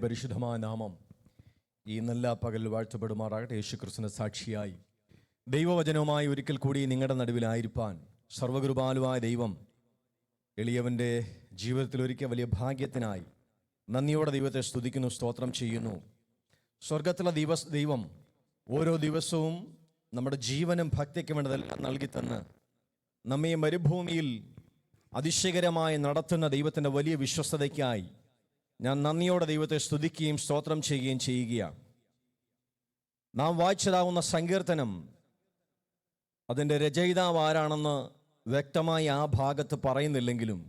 പരിശുദ്ധമായ നാമം ഈ നല്ല പകൽ വാഴ്ത്തപ്പെടുമാറാകട്ടെ. യേശു ക്രിസ്തുവിന് സാക്ഷിയായി ദൈവവചനവുമായി ഒരിക്കൽ കൂടി നിങ്ങളുടെ നടുവിലായിരിക്കാൻ സർവകൃപാലുവായ ദൈവം എളിയവൻ്റെ ജീവിതത്തിൽ ഒരുക്കിയ വലിയ ഭാഗ്യത്തിനായി നന്ദിയോടെ ദൈവത്തെ സ്തുതിക്കുന്നു, സ്തോത്രം ചെയ്യുന്നു. സ്വർഗത്തിലെ ദൈവം ഓരോ ദിവസവും നമ്മുടെ ജീവനും ഭക്തിക്കും വേണ്ടതെല്ലാം നൽകിത്തന്ന് നമ്മെ മരുഭൂമിയിൽ അതിശയകരമായി നടത്തുന്ന ദൈവത്തിൻ്റെ വലിയ വിശ്വസ്തതയ്ക്കായി ഞാൻ നന്ദിയോടെ ദൈവത്തെ സ്തുതിക്കുകയും സ്തോത്രം ചെയ്യുകയും ചെയ്യുകയാണ്. നാം വായിച്ചതാവുന്ന സങ്കീർത്തനം അതിൻ്റെ രചയിതാവ് ആരാണെന്ന് വ്യക്തമായി ആ ഭാഗത്ത് പറയുന്നില്ലെങ്കിലും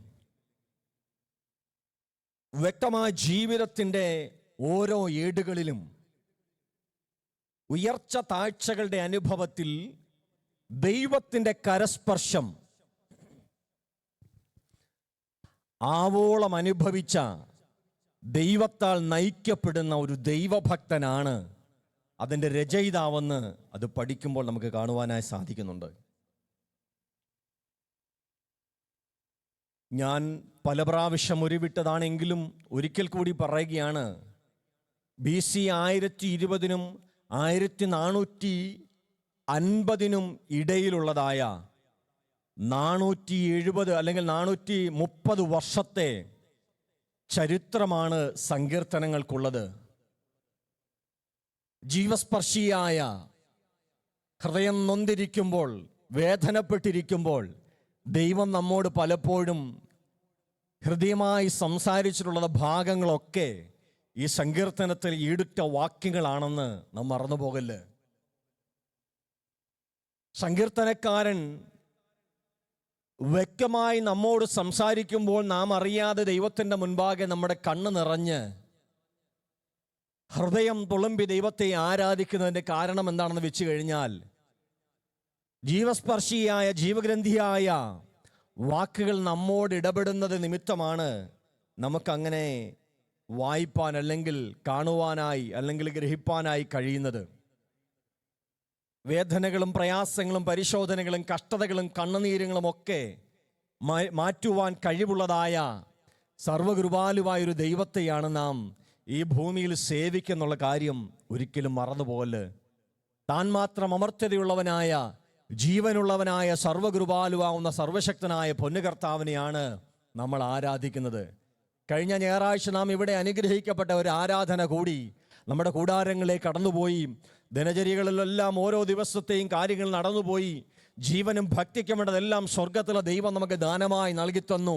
വ്യക്തമായ ജീവിതത്തിൻ്റെ ഓരോ ഏടുകളിലും ഉയർച്ച താഴ്ചകളുടെ അനുഭവത്തിൽ ദൈവത്തിൻ്റെ കരസ്പർശം ആവോളം അനുഭവിച്ച ദൈവത്താൽ നയിക്കപ്പെടുന്ന ഒരു ദൈവഭക്തനാണ് അതിൻ്റെ രചയിതാവെന്ന് അത് പഠിക്കുമ്പോൾ നമുക്ക് കാണുവാനായി സാധിക്കുന്നുണ്ട്. ഞാൻ പല പ്രാവശ്യം ഉരുവിട്ടതാണെങ്കിലും ഒരിക്കൽ കൂടി പറയുകയാണ്. BC 1020 1450 ഇടയിലുള്ളതായ 470 അല്ലെങ്കിൽ 430 വർഷത്തെ ചരിത്രമാണ് സങ്കീർത്തനങ്ങൾക്കുള്ളത്. ജീവസ്പർശിയായ ഹൃദയം നൊന്തിരിക്കുമ്പോൾ, വേദനപ്പെട്ടിരിക്കുമ്പോൾ ദൈവം നമ്മോട് പലപ്പോഴും ഹൃദയമായി സംസാരിച്ചിട്ടുള്ള ഭാഗങ്ങളൊക്കെ ഈ സങ്കീർത്തനത്തിൽ ഈടുറ്റ വാക്യങ്ങളാണെന്ന് നാം മറന്നു പോകല്ല്. സങ്കീർത്തനക്കാരൻ വ്യക്തമായി നമ്മോട് സംസാരിക്കുമ്പോൾ നാം അറിയാതെ ദൈവത്തിൻ്റെ മുൻപാകെ നമ്മുടെ കണ്ണ് നിറഞ്ഞ് ഹൃദയം തുളുമ്പി ദൈവത്തെ ആരാധിക്കുന്നതിൻ്റെ കാരണം എന്താണെന്ന് വെച്ച് കഴിഞ്ഞാൽ ജീവസ്പർശിയായ ജീവഗ്രന്ഥിയായ വാക്കുകൾ നമ്മോട് ഇടപെടുന്നത് നിമിത്തമാണ് നമുക്കങ്ങനെ വായിപ്പാൻ അല്ലെങ്കിൽ കാണുവാനായി അല്ലെങ്കിൽ ഗ്രഹിപ്പാനായി കഴിയുന്നത്. വേദനകളും പ്രയാസങ്ങളും പരിശോധനകളും കഷ്ടതകളും കണ്ണുനീരുകളും ഒക്കെ മാറ്റുവാൻ കഴിവുള്ളതായ സർവകൃപാലുവായൊരു ദൈവത്തെയാണ് നാം ഈ ഭൂമിയിൽ സേവിക്കുന്നുള്ള കാര്യം ഒരിക്കലും മറന്നുപോകല്ല്. താൻ മാത്രം അമർത്യതയുള്ളവനായ ജീവനുള്ളവനായ സർവകൃപാലുവാവുന്ന സർവശക്തനായ പൊന്നുകർത്താവിനെയാണ് നമ്മൾ ആരാധിക്കുന്നത്. കഴിഞ്ഞ ഞായറാഴ്ച നാം ഇവിടെ അനുഗ്രഹിക്കപ്പെട്ട ഒരു ആരാധന കൂടി നമ്മുടെ കൂടാരങ്ങളിലേക്ക് കടന്നുപോയി. ദിനചര്യകളിലെല്ലാം ഓരോ ദിവസത്തെയും കാര്യങ്ങൾ നടന്നുപോയി. ജീവനും ഭക്തിക്കും വേണ്ടതെല്ലാം സ്വർഗത്തിലെ ദൈവം നമുക്ക് ദാനമായി നൽകിത്തന്നു.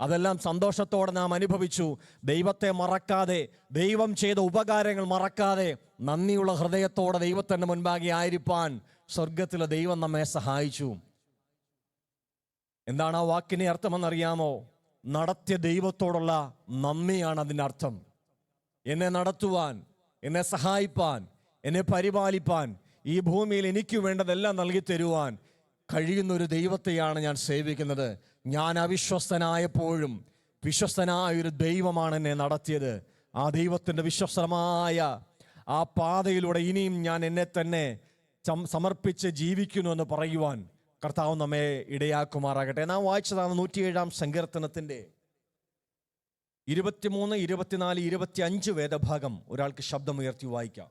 അതെല്ലാം സന്തോഷത്തോടെ നാം അനുഭവിച്ചു. ദൈവത്തെ മറക്കാതെ, ദൈവം ചെയ്ത ഉപകാരങ്ങൾ മറക്കാതെ നന്ദിയുള്ള ഹൃദയത്തോടെ ദൈവത്തിൻ്റെ മുൻപാകെ ആയിരിക്കാൻ സ്വർഗത്തിലെ ദൈവം നമ്മെ സഹായിച്ചു. എന്താണ് ആ വാക്കിൻ്റെ അർത്ഥമെന്നറിയാമോ? നടത്തിയ ദൈവത്തോടുള്ള നന്ദിയാണ് അതിൻ്റെ അർത്ഥം. എന്നെ നടത്തുവാൻ, എന്നെ സഹായിപ്പാൻ, എന്നെ പരിപാലിപ്പാൻ, ഈ ഭൂമിയിൽ എനിക്ക് വേണ്ടതെല്ലാം നൽകി തരുവാൻ കഴിയുന്നൊരു ദൈവത്തെയാണ് ഞാൻ സേവിക്കുന്നത്. ഞാൻ അവിശ്വസ്തനായപ്പോഴും വിശ്വസ്തനായൊരു ദൈവമാണ് എന്നെ നടത്തിയത്. ആ ദൈവത്തിൻ്റെ വിശ്വസ്തമായ ആ പാതയിലൂടെ ഇനിയും ഞാൻ എന്നെ തന്നെ സമർപ്പിച്ച് ജീവിക്കുന്നു എന്ന് പറയുവാൻ കർത്താവ് നമ്മെ ഇടയാക്കുമാറാകട്ടെ. നാം വായിച്ചതാണ് 107 സങ്കീർത്തനത്തിൻ്റെ 23, 24, 25 വേദഭാഗം. ഒരാൾക്ക് ശബ്ദമുയർത്തി വായിക്കാം.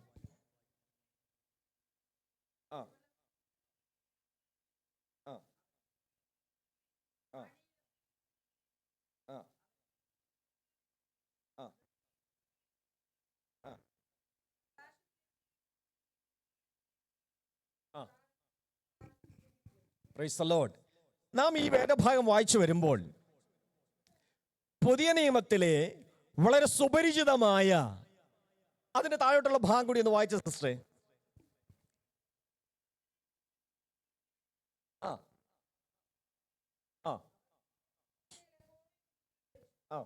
Price the Lord. നാം ഈ വേദഭാഗം വായിച്ചു വരുമ്പോൾ പുതിയ നിയമത്തിലെ വളരെ സുപരിചിതമായ അതിന്റെ താഴോട്ടുള്ള ഭാഗം കൂടി ഒന്ന് വായിച്ച സിസ്റ്ററെ. ആ ആ ആ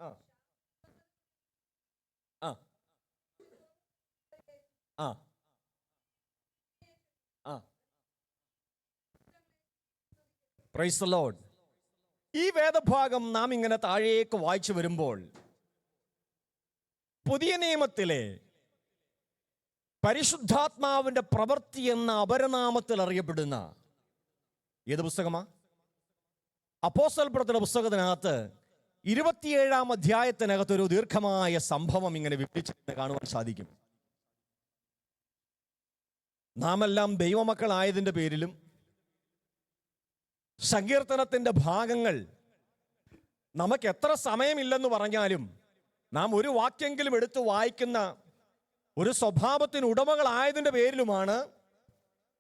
ആ ആ ആ പ്രൈസ് ദി ലോർഡ്. ഈ വേദഭാഗം നാം ഇങ്ങനെ താഴേക്ക് വായിച്ചു വരുമ്പോൾ പുതിയ നിയമത്തിലെ പരിശുദ്ധാത്മാവിന്റെ പ്രവൃത്തി എന്ന അപരനാമത്തിൽ അറിയപ്പെടുന്ന ഏത് പുസ്തകമാ? അപ്പോസ്തല പ്രവൃത്തിയുടെ പുസ്തകത്തിനകത്ത് 27-ാം അധ്യായത്തിനകത്ത് ഒരു ദീർഘമായ സംഭവം ഇങ്ങനെ വിവരിച്ച് കാണുവാൻ സാധിക്കും. നാം എല്ലാം ദൈവമക്കളായതിൻ്റെ പേരിലും സങ്കീർത്തനത്തിൻ്റെ ഭാഗങ്ങൾ നമുക്ക് എത്ര സമയമില്ലെന്ന് പറഞ്ഞാലും നാം ഒരു വാക്യെങ്കിലും എടുത്ത് വായിക്കുന്ന ഒരു സ്വഭാവത്തിന് ഉടമകളായതിൻ്റെ പേരിലുമാണ്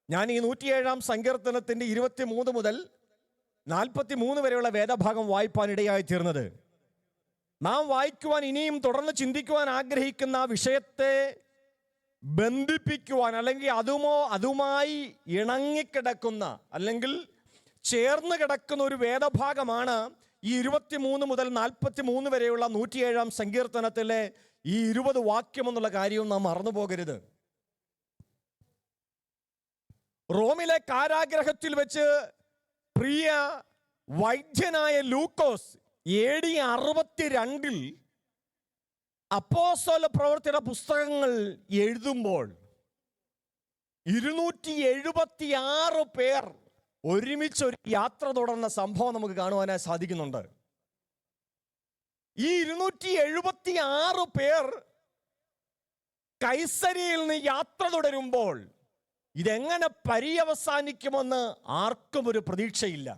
ഞാൻ ഈ 107-ാം സങ്കീർത്തനത്തിൻ്റെ 23 മുതൽ 43 വരെയുള്ള വേദഭാഗം വായിപ്പാൻ ഇടയായി തീർന്നത്. നാം വായിക്കുവാൻ ഇനിയും തുടർന്ന് ചിന്തിക്കുവാൻ ആഗ്രഹിക്കുന്ന വിഷയത്തെ ബന്ധിപ്പിക്കുവാൻ അല്ലെങ്കിൽ അതുമായി ഇണങ്ങിക്കിടക്കുന്ന അല്ലെങ്കിൽ ചേർന്ന് കിടക്കുന്ന ഒരു വേദഭാഗമാണ് ഈ 23 മുതൽ 43 വരെയുള്ള 107-ാം സങ്കീർത്തനത്തിലെ ഈ 20 വാക്യം എന്നുള്ള കാര്യവും നാം മറന്നു പോകരുത്. റോമിലെ കാരാഗ്രഹത്തിൽ വെച്ച് പ്രിയ വൈദ്യനായ ലൂക്കോസ് AD 62 അപ്പോസ്തല പ്രവൃത്തിയുടെ പുസ്തകങ്ങൾ എഴുതുമ്പോൾ 276 പേർ ഒരുമിച്ച് ഒരു യാത്ര തുടർന്ന സംഭവം നമുക്ക് കാണുവാനായി സാധിക്കുന്നുണ്ട്. ഈ 276 പേർ കൈസരിയിൽ നിന്ന് യാത്ര തുടരുമ്പോൾ ഇതെങ്ങനെ പര്യവസാനിക്കുമെന്ന് ആർക്കും ഒരു പ്രതീക്ഷയില്ല.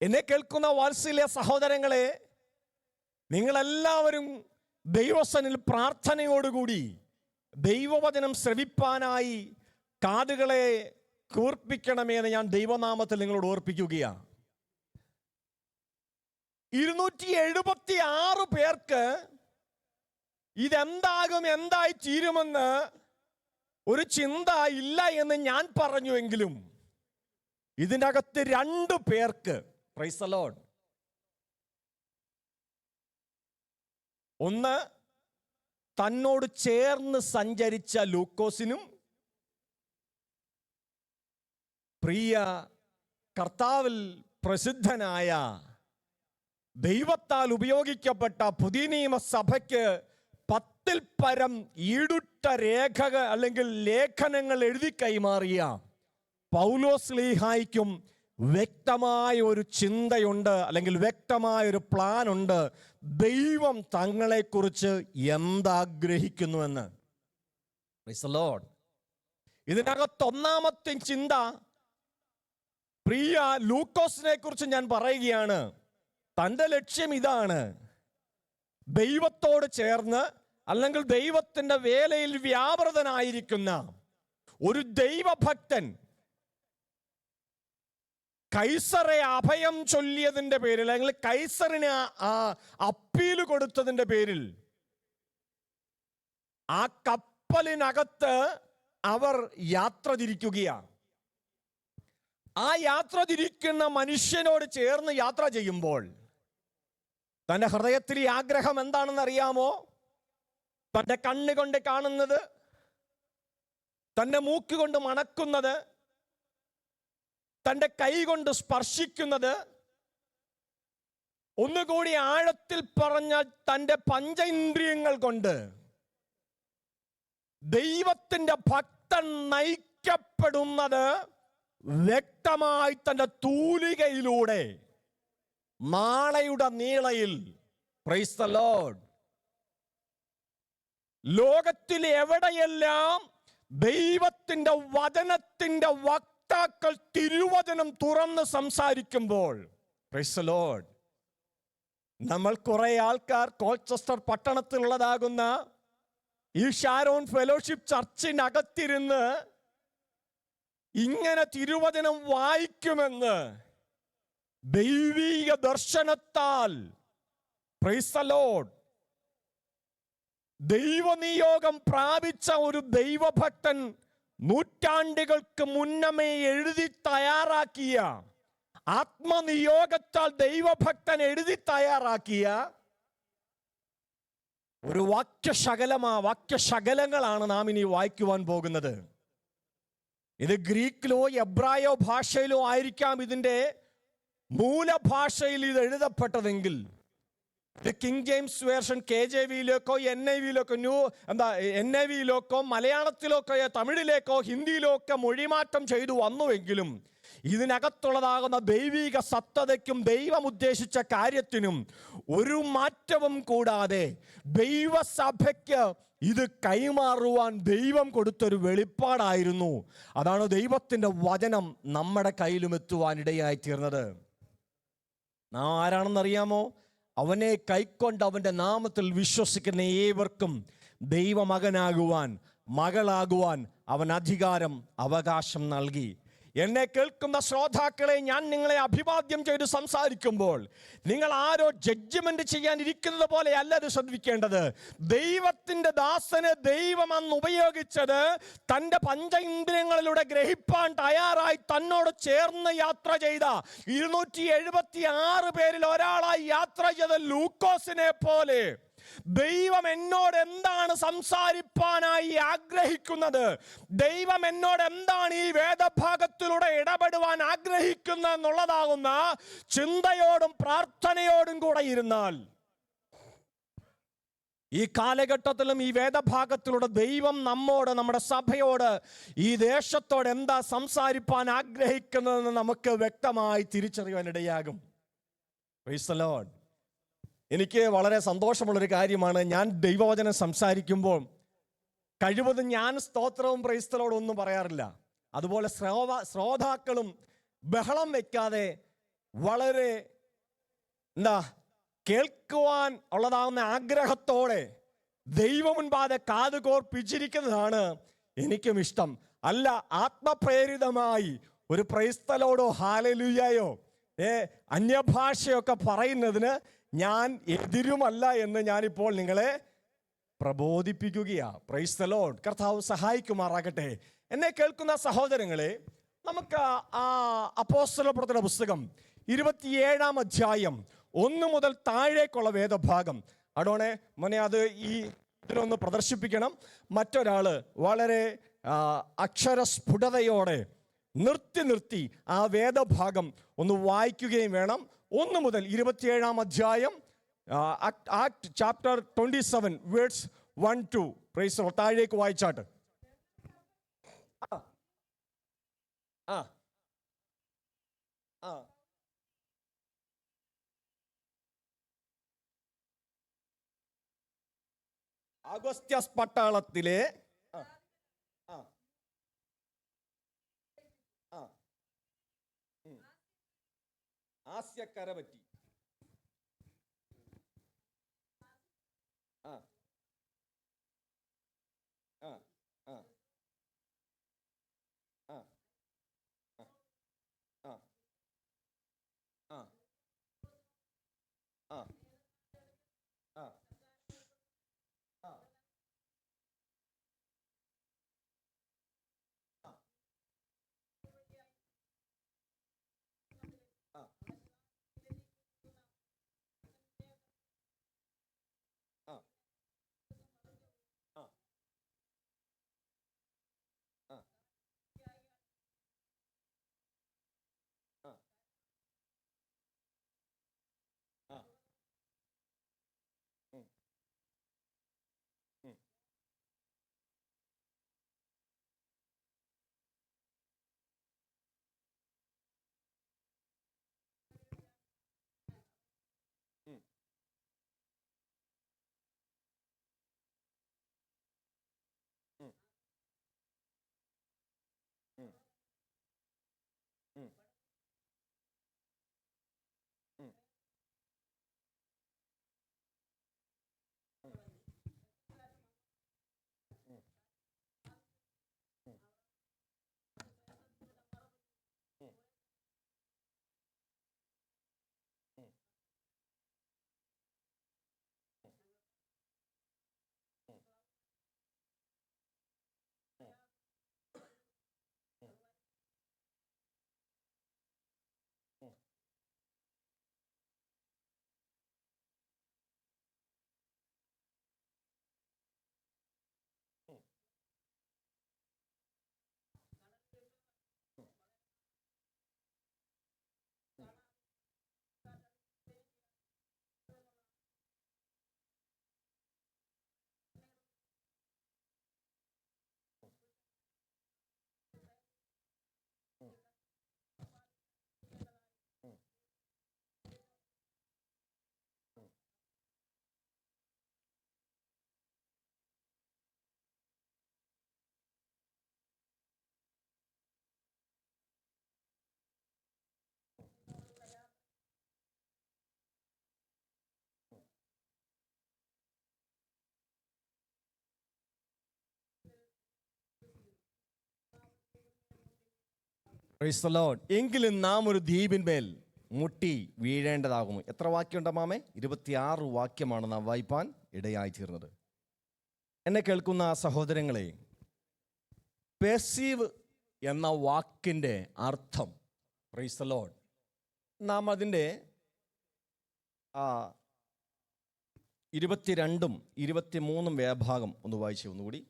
എന്നെ കേൾക്കുന്ന വാത്സല്യ സഹോദരങ്ങളെ, നിങ്ങളെല്ലാവരും ദൈവസന്നിൽ പ്രാർത്ഥനയോടുകൂടി ദൈവവചനം ശ്രവിപ്പാനായി കാതുകളെ കൂർപ്പിക്കണമെന്ന് ഞാൻ ദൈവനാമത്തിൽ നിങ്ങളോട് ഓർപ്പിക്കുകയാണ്. 276 പേർക്ക് ഇതെന്താകും, എന്തായി തീരുമെന്ന് ഒരു ചിന്ത ഇല്ല എന്ന് ഞാൻ പറഞ്ഞുവെങ്കിലും ഇതിൻ്റെ അകത്ത് 2 പേർക്ക്, പ്രൈസ് ദി ലോർഡ്, ഒന്ന് തന്നോട് ചേർന്ന് സഞ്ചരിച്ച ലൂക്കോസിനും പ്രിയ കർത്താവിൽ പ്രസിദ്ധനായ ദൈവത്താൽ ഉപയോഗിക്കപ്പെട്ട പുതിയ നിയമസഭയ്ക്ക് 10-ൽ പരം ഈടുറ്റ രേഖകൾ അല്ലെങ്കിൽ ലേഖനങ്ങൾ എഴുതി കൈമാറിയ പൗലോസ്ലീഹായ്ക്കും വ്യക്തമായ ഒരു ചിന്തയുണ്ട്, അല്ലെങ്കിൽ വ്യക്തമായ ഒരു പ്ലാൻ ഉണ്ട്. ദൈവം തങ്ങളെക്കുറിച്ച് എന്താഗ്രഹിക്കുന്നുവെന്ന്. Praise the Lord. ഇതിനകത്ത് ഒന്നാമത്തെ ചിന്ത പ്രിയ ലൂക്കോസിനെ കുറിച്ച് ഞാൻ പറയുകയാണ്. തൻ്റെ ലക്ഷ്യം ഇതാണ്: ദൈവത്തോട് ചേർന്ന് അല്ലെങ്കിൽ ദൈവത്തിൻ്റെ വേലയിൽ വ്യാപൃതനായിരിക്കുന്ന ഒരു ദൈവഭക്തൻ കൈസറെ അഭയം ചൊല്ലിയതിൻ്റെ പേരിൽ അല്ലെങ്കിൽ കൈസറിന് അപ്പീൽ കൊടുത്തതിൻ്റെ പേരിൽ ആ കപ്പലിനകത്ത് അവർ യാത്ര തിരിക്കുകയാണ്. ആ യാത്ര തിരിക്കുന്ന മനുഷ്യനോട് ചേർന്ന് യാത്ര ചെയ്യുമ്പോൾ തൻ്റെ ഹൃദയത്തിൽ ഈ ആഗ്രഹം എന്താണെന്ന് അറിയാമോ? തൻ്റെ കണ്ണുകൊണ്ട് കാണുന്നത്, തൻ്റെ മൂക്കുകൊണ്ട് മണക്കുന്നത്, തൻ്റെ കൈ കൊണ്ട് സ്പർശിക്കുന്നത്, ഒന്നുകൂടി ആഴത്തിൽ പറഞ്ഞാൽ തൻ്റെ പഞ്ചേന്ദ്രിയങ്ങൾ കൊണ്ട് ദൈവത്തിൻ്റെ ഭക്തൻ നയിക്കപ്പെടുന്നത് വ്യക്തമായി തൻ്റെ തൂലികയിലൂടെ നാളെയുടെ നീളയിൽ. Price the Lord. ലോകത്തിൽ എവിടെയെല്ലാം ദൈവത്തിൻ്റെ വചനത്തിൻ്റെ വക്താക്കൾ തിരുവചനം തുറന്ന് സംസാരിക്കുമ്പോൾ, പ്രൈസ് ദി ലോർഡ്, നമ്മൾ കുറെ ആൾക്കാർ കോൾച്ചസ്റ്റർ പട്ടണത്തിലുള്ളതാകുന്ന ഈ ഷാരോൺ ഫെലോഷിപ്പ് ചർച്ചിനകത്തിരുന്ന് ഇങ്ങനെ തിരുവചനം വായിക്കുമെന്ന് ദൈവീക ദർശനത്താൽ, പ്രൈസ് ദി ലോർഡ്, ദൈവനിയോഗം പ്രാപിച്ച ഒരു ദൈവഭക്തൻ നൂറ്റാണ്ടുകൾക്ക് മുന്നമേ എഴുതി തയ്യാറാക്കിയ, ആത്മനിയോഗത്താൽ ദൈവഭക്തൻ എഴുതി തയ്യാറാക്കിയ ഒരു വാക്യശകലങ്ങളാണ് നാം ഇനി വായിക്കുവാൻ പോകുന്നത്. ഇത് ഗ്രീക്കിലോ എബ്രായോ ഭാഷയിലോ ആയിരിക്കാം ഇതിൻ്റെ മൂലഭാഷയിൽ ഇത് എഴുതപ്പെട്ടതെങ്കിൽ ഇത് കിങ് ജെയിംസ് വേർഷൻ KJV-യിലേക്കോ NIV-യിലേക്കോ മലയാളത്തിലേക്കോ തമിഴിലേക്കോ ഹിന്ദിയിലേക്കോ മൊഴിമാറ്റം ചെയ്തു വന്നുവെങ്കിലും ഇതിനകത്തുള്ളതാകുന്ന ദൈവിക സത്തതയ്ക്കും ദൈവം ഉദ്ദേശിച്ച കാര്യത്തിനും ഒരു മാറ്റവും കൂടാതെ ദൈവസഭയ്ക്ക് ഇത് കൈമാറുവാൻ ദൈവം കൊടുത്തൊരു വെളിപ്പാടായിരുന്നു. അതാണ് ദൈവത്തിൻ്റെ വചനം നമ്മുടെ കയ്യിലും എത്തുവാൻ ഇടയായി തീർന്നത്. നാം ആരാണെന്നറിയാമോ? അവനെ കൈക്കൊണ്ട് അവൻ്റെ നാമത്തിൽ വിശ്വസിക്കുന്ന ഏവർക്കും ദൈവമകനാകുവാൻ, മകളാകുവാൻ അവൻ അധികാരം, അവകാശം നൽകി. എന്നെ കേൾക്കുന്ന ശ്രോതാക്കളെ, ഞാൻ നിങ്ങളെ അഭിവാദ്യം ചെയ്ത് സംസാരിക്കുമ്പോൾ നിങ്ങൾ ആരോ ജഡ്ജ്മെന്റ് ചെയ്യാൻ ഇരിക്കുന്നത് പോലെ അല്ല ഇത് ശ്രദ്ധിക്കേണ്ടത്. ദൈവത്തിൻ്റെ ദാസന് ദൈവം അന്ന് ഉപയോഗിച്ചത് തൻ്റെ പഞ്ചേന്ദ്രിയങ്ങളിലൂടെ ഗ്രഹിപ്പാൻ തയ്യാറായി തന്നോട് ചേർന്ന് യാത്ര ചെയ്ത 276 പേരിൽ ഒരാളായി യാത്ര ചെയ്ത ലൂക്കോസിനെ പോലെ ദൈവം എന്നോട് എന്താണ് സംസാരിപ്പാനായി ആഗ്രഹിക്കുന്നത്, ദൈവം എന്നോട് എന്താണ് ഈ വേദഭാഗത്തിലൂടെ ഇടപെടുവാൻ ആഗ്രഹിക്കുന്നത് എന്നുള്ളതാകുന്ന ചിന്തയോടും പ്രാർത്ഥനയോടും കൂടെ ഇരുന്നാൽ ഈ കാലഘട്ടത്തിലും ഈ വേദഭാഗത്തിലൂടെ ദൈവം നമ്മോട്, നമ്മുടെ സഭയോട്, ഈ ദേശത്തോട് എന്താ സംസാരിപ്പാൻ ആഗ്രഹിക്കുന്നതെന്ന് നമുക്ക് വ്യക്തമായി തിരിച്ചറിയാനിടയാകും. Price the Lord. എനിക്ക് വളരെ സന്തോഷമുള്ളൊരു കാര്യമാണ്, ഞാൻ ദൈവവചനം സംസാരിക്കുമ്പോൾ കഴിവതും ഞാൻ സ്തോത്രവും പ്രൈസ് ദി ലോർഡും ഒന്നും പറയാറില്ല. അതുപോലെ ശ്രോതാക്കളും ബഹളം വെക്കാതെ വളരെ കേൾക്കുവാൻ ഉള്ളതാകുന്ന ആഗ്രഹത്തോടെ ദൈവമുൻപാതെ കാതുകോർപ്പിച്ചിരിക്കുന്നതാണ് എനിക്കും ഇഷ്ടം. അല്ല ആത്മപ്രേരിതമായി ഒരു പ്രൈസ് ദി ലോർഡോ ഹല്ലേലൂയയോ അന്യഭാഷയൊക്കെ പറയുന്നതിന് ഞാൻ എതിരുമല്ല എന്ന് ഞാനിപ്പോൾ നിങ്ങളെ പ്രബോധിപ്പിക്കുകയാണ്. Price the Lord. കർത്താവ് സഹായിക്കുമാറാകട്ടെ. എന്നെ കേൾക്കുന്ന സഹോദരങ്ങളെ, നമുക്ക് ആ അപ്പോസ്തലപ്രവൃത്തിയുടെ പുസ്തകം 27-ാം അധ്യായം 1 മുതൽ താഴേക്കുള്ള വേദഭാഗം അടോണെ മോനെ അത് ഇതിനൊന്ന് പ്രദർശിപ്പിക്കണം. മറ്റൊരാൾ വളരെ അക്ഷരസ്ഫുടതയോടെ നിർത്തി ആ വേദഭാഗം ഒന്ന് വായിക്കുകയും വേണം. 1 മുതൽ 27-ാം അധ്യായം, act chapter 27 words 1-2. Price the Lord. താഴേക്ക് വായിച്ചാട്ട്. അഗസ്ത്യസ് പട്ടാളത്തിലെ ആസ്യക്കര പറ്റി പ്രൈസ് ദി ലോർഡ്. എങ്കിലും നാം ഒരു ദ്വീപിന്മേൽ മുട്ടി വീഴേണ്ടതാകുന്നു. എത്ര വാക്യമുണ്ട് മാമേ? 26 വാക്യമാണ് നാം വായിപ്പാൻ ഇടയായി തീർന്നത്. എന്നെ കേൾക്കുന്ന സഹോദരങ്ങളെ, പെർസീവ് എന്ന വാക്കിൻ്റെ അർത്ഥം, പ്രൈസ് ദി ലോർഡ്, നാം അതിൻ്റെ 22ഉം 23ഉം വേദഭാഗം ഒന്ന് വായിച്ചു ഒന്നുകൂടി.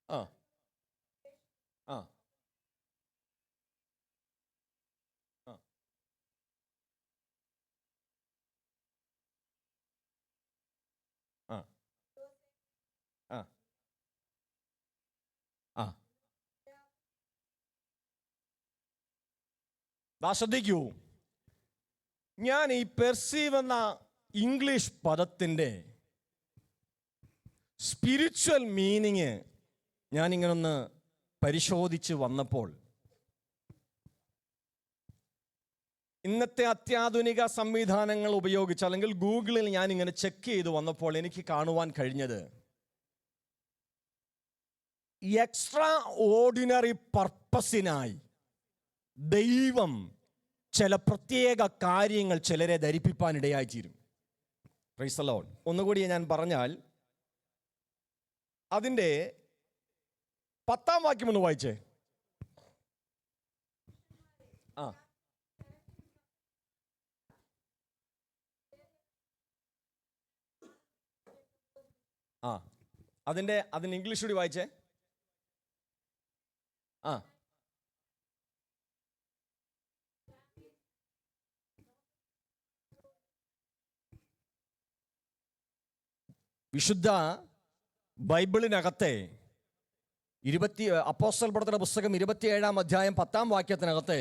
ആ ആ ആ ആ ആ ശ്രദ്ധിക്കൂ. ഞാൻ ഈ പെർസീവ് എന്ന ഇംഗ്ലീഷ് പദത്തിൻ്റെ സ്പിരിച്വൽ മീനിങ് ഞാനിങ്ങനൊന്ന് പരിശോധിച്ച് വന്നപ്പോൾ, ഇന്നത്തെ അത്യാധുനിക സംവിധാനങ്ങൾ ഉപയോഗിച്ച് അല്ലെങ്കിൽ ഗൂഗിളിൽ ഞാനിങ്ങനെ ചെക്ക് ചെയ്ത് വന്നപ്പോൾ എനിക്ക് കാണുവാൻ കഴിഞ്ഞത്, എക്സ്ട്രാ ഓർഡിനറി പർപ്പസിനായി ദൈവം ചില പ്രത്യേക കാര്യങ്ങൾ ചിലരെ ധരിപ്പിക്കാനിടയായി തീരും. Price the Lord. ഒന്നുകൂടി ഞാൻ പറഞ്ഞാൽ, അതിൻ്റെ 10ാം വാക്യം ഒന്ന് വായിച്ചേ. ആ ആ അതിന് ഇംഗ്ലീഷ് കൂടി വായിച്ചേ. ആ വിശുദ്ധ ബൈബിളിനകത്തെ അപ്പോസ്തല പ്രവർത്തന പുസ്തകം 27-ാം അധ്യായം 10ാം വാക്യത്തിനകത്തെ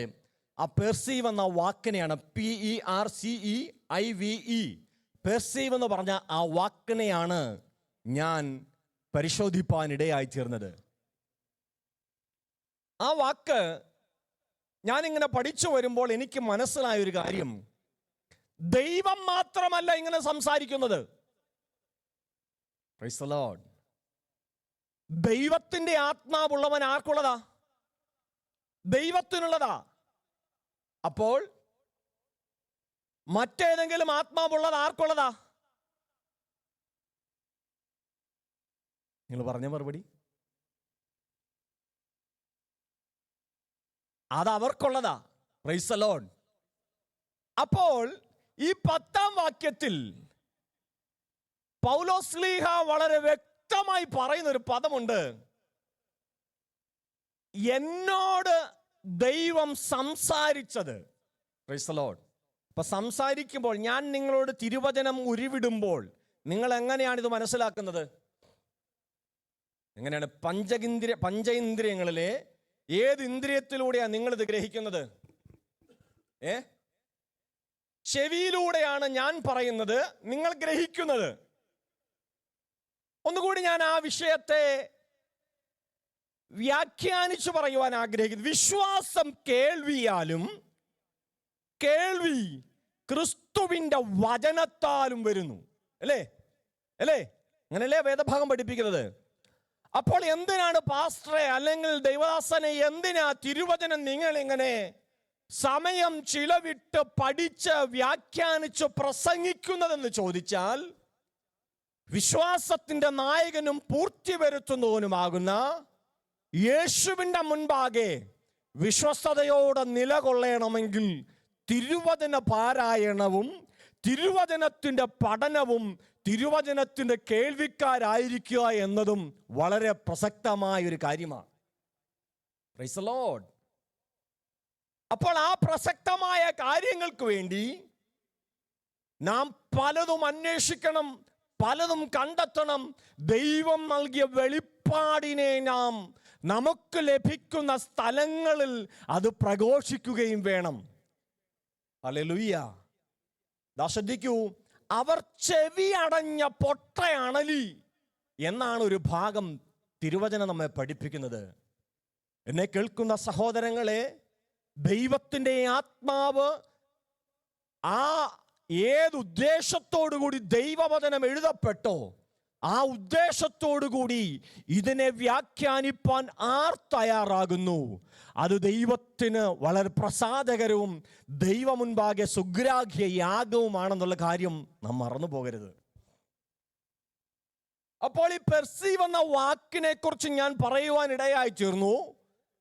ആ പെർസീവ് എന്ന വാക്കിനെയാണ്, PERCEIVE, പെർസീവ് എന്ന് പറഞ്ഞ ആ വാക്കിനെയാണ് ഞാൻ പരിശോധിപ്പാനിടയായി തീർന്നത്. ആ വാക്ക് ഞാനിങ്ങനെ പഠിച്ചു വരുമ്പോൾ എനിക്ക് മനസ്സിലായൊരു കാര്യം, ദൈവം മാത്രമല്ല ഇങ്ങനെ സംസാരിക്കുന്നത്. Price the Lord. ദൈവത്തിൻ്റെ ആത്മാവുള്ളവൻ ആർക്കുള്ളതാ? ദൈവത്തിനുള്ളതാ. അപ്പോൾ മറ്റേതെങ്കിലും ആത്മാവുള്ളത് ആർക്കുള്ളതാ? നിങ്ങൾ പറഞ്ഞ മറുപടി അത് അവർക്കുള്ളതാ. Price the Lord. അപ്പോൾ ഈ 10ാം വാക്യത്തിൽ പൗലോസ്ലീഹ വളരെ വ്യക്തമായി പറയുന്ന ഒരു പദമുണ്ട്, എന്നോട് ദൈവം സംസാരിച്ചത്. Price the Lord. അപ്പൊ സംസാരിക്കുമ്പോൾ, ഞാൻ നിങ്ങളോട് തിരുവചനം ഉരുവിടുമ്പോൾ നിങ്ങൾ എങ്ങനെയാണ് ഇത് മനസ്സിലാക്കുന്നത്? എങ്ങനെയാണ്? പഞ്ചേന്ദ്രിയങ്ങളിലെ ഏത് ഇന്ദ്രിയത്തിലൂടെയാണ് നിങ്ങളിത് ഗ്രഹിക്കുന്നത്? ചെവിയിലൂടെയാണ് ഞാൻ പറയുന്നത് നിങ്ങൾ ഗ്രഹിക്കുന്നത്. ഒന്നുകൂടി ഞാൻ ആ വിഷയത്തെ വ്യാഖ്യാനിച്ചു പറയുവാൻ ആഗ്രഹിക്കുന്നു. വിശ്വാസം കേൾവിയാലും, കേൾവി ക്രിസ്തുവിൻ്റെ വചനത്താലും വരുന്നു. അല്ലേ? അങ്ങനല്ലേ വേദഭാഗം പഠിപ്പിക്കുന്നത്? അപ്പോൾ എന്തിനാണ് പാസ്റ്ററെ അല്ലെങ്കിൽ ദൈവദാസനെ, എന്തിനാ തിരുവചനം നിങ്ങൾ ഇങ്ങനെ സമയം ചിലവിട്ട് പഠിച്ച് വ്യാഖ്യാനിച്ച് പ്രസംഗിക്കുന്നതെന്ന് ചോദിച്ചാൽ, വിശ്വാസത്തിന്റെ നായകനും പൂർത്തി വരുത്തുന്നവനുമാകുന്ന യേശുവിൻ്റെ മുൻപാകെ വിശ്വസ്തയോടെ നിലകൊള്ളണമെങ്കിൽ തിരുവചന പാരായണവും തിരുവചനത്തിൻ്റെ പഠനവും തിരുവചനത്തിൻ്റെ കേൾവിക്കാരായിരിക്കുക എന്നതും വളരെ പ്രസക്തമായ ഒരു കാര്യമാണ്. Price the Lord. അപ്പോൾ ആ പ്രസക്തമായ കാര്യങ്ങൾക്ക് വേണ്ടി നാം പലതും അന്വേഷിക്കണം, പലതും കണ്ടെത്തണം. ദൈവം നൽകിയ വെളിപ്പാടിനെ നാം നമുക്ക് ലഭിക്കുന്ന സ്ഥലങ്ങളിൽ അത് പ്രഘോഷിക്കുകയും വേണം. ഹല്ലേലൂയ. ശ്രദ്ധിക്കൂ, അവർ ചെവി അടഞ്ഞ പൊട്ടയണലി എന്നാണ് ഒരു ഭാഗം തിരുവചനം നമ്മെ പഠിപ്പിക്കുന്നത്. എന്നെ കേൾക്കുന്ന സഹോദരങ്ങളെ, ദൈവത്തിൻ്റെ ആത്മാവ് ആ ഏതുദ്ദേശത്തോടു കൂടി ദൈവവചനം എഴുതപ്പെട്ടോ ആ ഉദ്ദേശത്തോടു കൂടി ഇതിനെ വ്യാഖ്യാനിപ്പാൻ ആർ തയ്യാറാകുന്നു, അത് ദൈവത്തിന് വളരെ പ്രസാദകരവും ദൈവമുൻപാകെ സുഗ്രാഹ്യ യാഗവുമാണെന്നുള്ള കാര്യം നാം മറന്നു പോകരുത്. അപ്പോൾ ഈ പെർസീവ് എന്ന വാക്കിനെ കുറിച്ച് ഞാൻ പറയുവാൻ ഇടയായി തീർന്നു.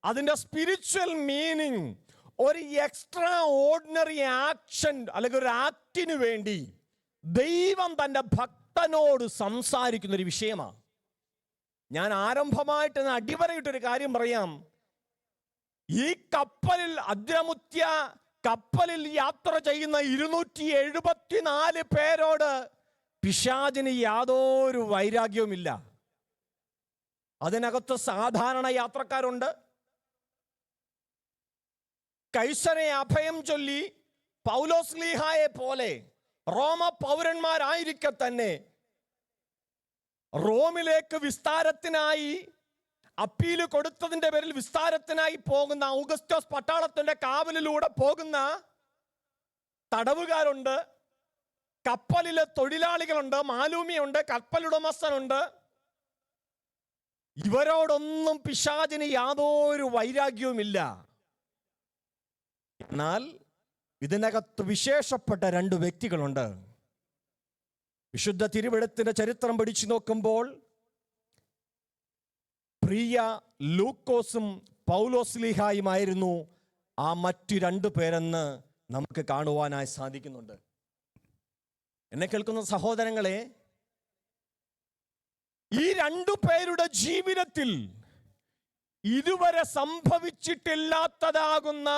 അതിൻ്റെ സ്പിരിച്വൽ മീനിങ് ഒരു എക്സ്ട്രാ ഓർഡിനറി ആക്ഷൻ അല്ലെങ്കിൽ ഒരു ആക്ടിന് വേണ്ടി ദൈവം തൻ്റെ ഭക്തനോട് സംസാരിക്കുന്നൊരു വിഷയമാണ്. ഞാൻ ആരംഭമായിട്ട് അടിവരയിട്ടൊരു കാര്യം പറയാം. ഈ കപ്പലിൽ അദ്രമുത്യ കപ്പലിൽ യാത്ര ചെയ്യുന്ന 274 പേരോട് പിശാചിന് യാതൊരു വൈരാഗ്യവുമില്ല. അതിനകത്ത് സാധാരണ യാത്രക്കാരുണ്ട്. കൈസരെ അഭയം ചൊല്ലി പൗലോസ്ലീഹായെ പോലെ റോമ പൗരന്മാരായിരിക്കെ തന്നെ റോമിലേക്ക് വിസ്താരത്തിനായി അപ്പീല് കൊടുത്തതിന്റെ പേരിൽ വിസ്താരത്തിനായി പോകുന്ന ഔഗസ്റ്റോസ് പട്ടാളത്തിന്റെ കാവലിലൂടെ പോകുന്ന തടവുകാരുണ്ട്, കപ്പലിലെ തൊഴിലാളികളുണ്ട്, മാലൂമിയുണ്ട്, കപ്പലുടമസ്ഥനുണ്ട്. ഇവരോടൊന്നും പിശാചിന് യാതൊരു വൈരാഗ്യവുമില്ല. എന്നാൽ ഇതിനകത്ത് വിശേഷപ്പെട്ട 2 വ്യക്തികളുണ്ട്. വിശുദ്ധ തിരുവെഴുത്തിന്റെ ചരിത്രം പഠിച്ചു നോക്കുമ്പോൾ പ്രിയ ലൂക്കോസും പൗലോസ്ലീഹായുമായിരുന്നു ആ മറ്റു 2 പേരെന്ന് നമുക്ക് കാണുവാനായി സാധിക്കുന്നുണ്ട്. എന്നെ കേൾക്കുന്ന സഹോദരങ്ങളെ, ഈ 2 പേരുടെ ജീവിതത്തിൽ ഇതുവരെ സംഭവിച്ചിട്ടില്ലാത്തതാകുന്ന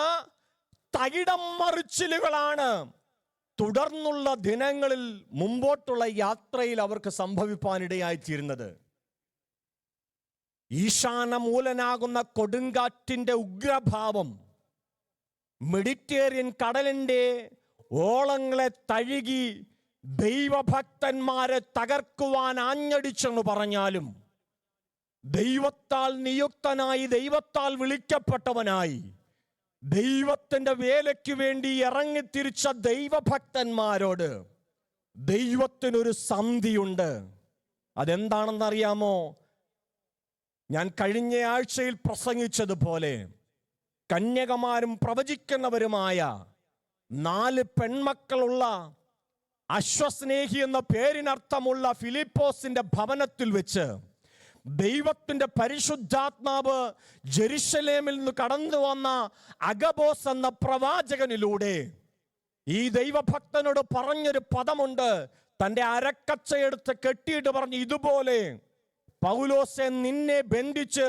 തകിടം മറിച്ചിലുകളാണ് തുടർന്നുള്ള ദിനങ്ങളിൽ മുമ്പോട്ടുള്ള യാത്രയിൽ അവർക്ക് സംഭവിപ്പാനിടയായിത്തീരുന്നത്. ഈശാനമൂലനാകുന്ന കൊടുങ്കാറ്റിന്റെ ഉഗ്രഭാവം മെഡിറ്ററേനിയൻ കടലിന്റെ ഓളങ്ങളെ തഴുകി ദൈവഭക്തന്മാരെ തകർക്കുവാൻ ആഞ്ഞടിച്ചെന്ന് പറഞ്ഞാലും, ദൈവത്താൽ നിയുക്തനായി, ദൈവത്താൽ വിളിക്കപ്പെട്ടവനായി, ദൈവത്തിന്റെ വേലയ്ക്ക് വേണ്ടി ഇറങ്ങിത്തിരിച്ച ദൈവഭക്തന്മാരോട് ദൈവത്തിനൊരു സന്ധിയുണ്ട്. അതെന്താണെന്നറിയാമോ? ഞാൻ കഴിഞ്ഞ ആഴ്ചയിൽ പ്രസംഗിച്ചതുപോലെ കന്യകമാരും പ്രവചിക്കുന്നവരുമായ 4 പെൺമക്കളുള്ള അശ്വസ്നേഹി എന്ന പേരിനർത്ഥമുള്ള ഫിലിപ്പോസിന്റെ ഭവനത്തിൽ വെച്ച് ദൈവത്തിന്റെ പരിശുദ്ധാത്മാവ് ജെറുസലേമിൽ നിന്ന് കടന്നു വന്ന അഗബോസ് എന്ന പ്രവാചകനിലൂടെ ഈ ദൈവഭക്തനോട് പറഞ്ഞൊരു പദമുണ്ട്. തൻ്റെ അരക്കച്ചയെടുത്ത് കെട്ടിയിട്ട് പറഞ്ഞു, ഇതുപോലെ പൗലോസെ നിന്നെ ബന്ധിച്ച്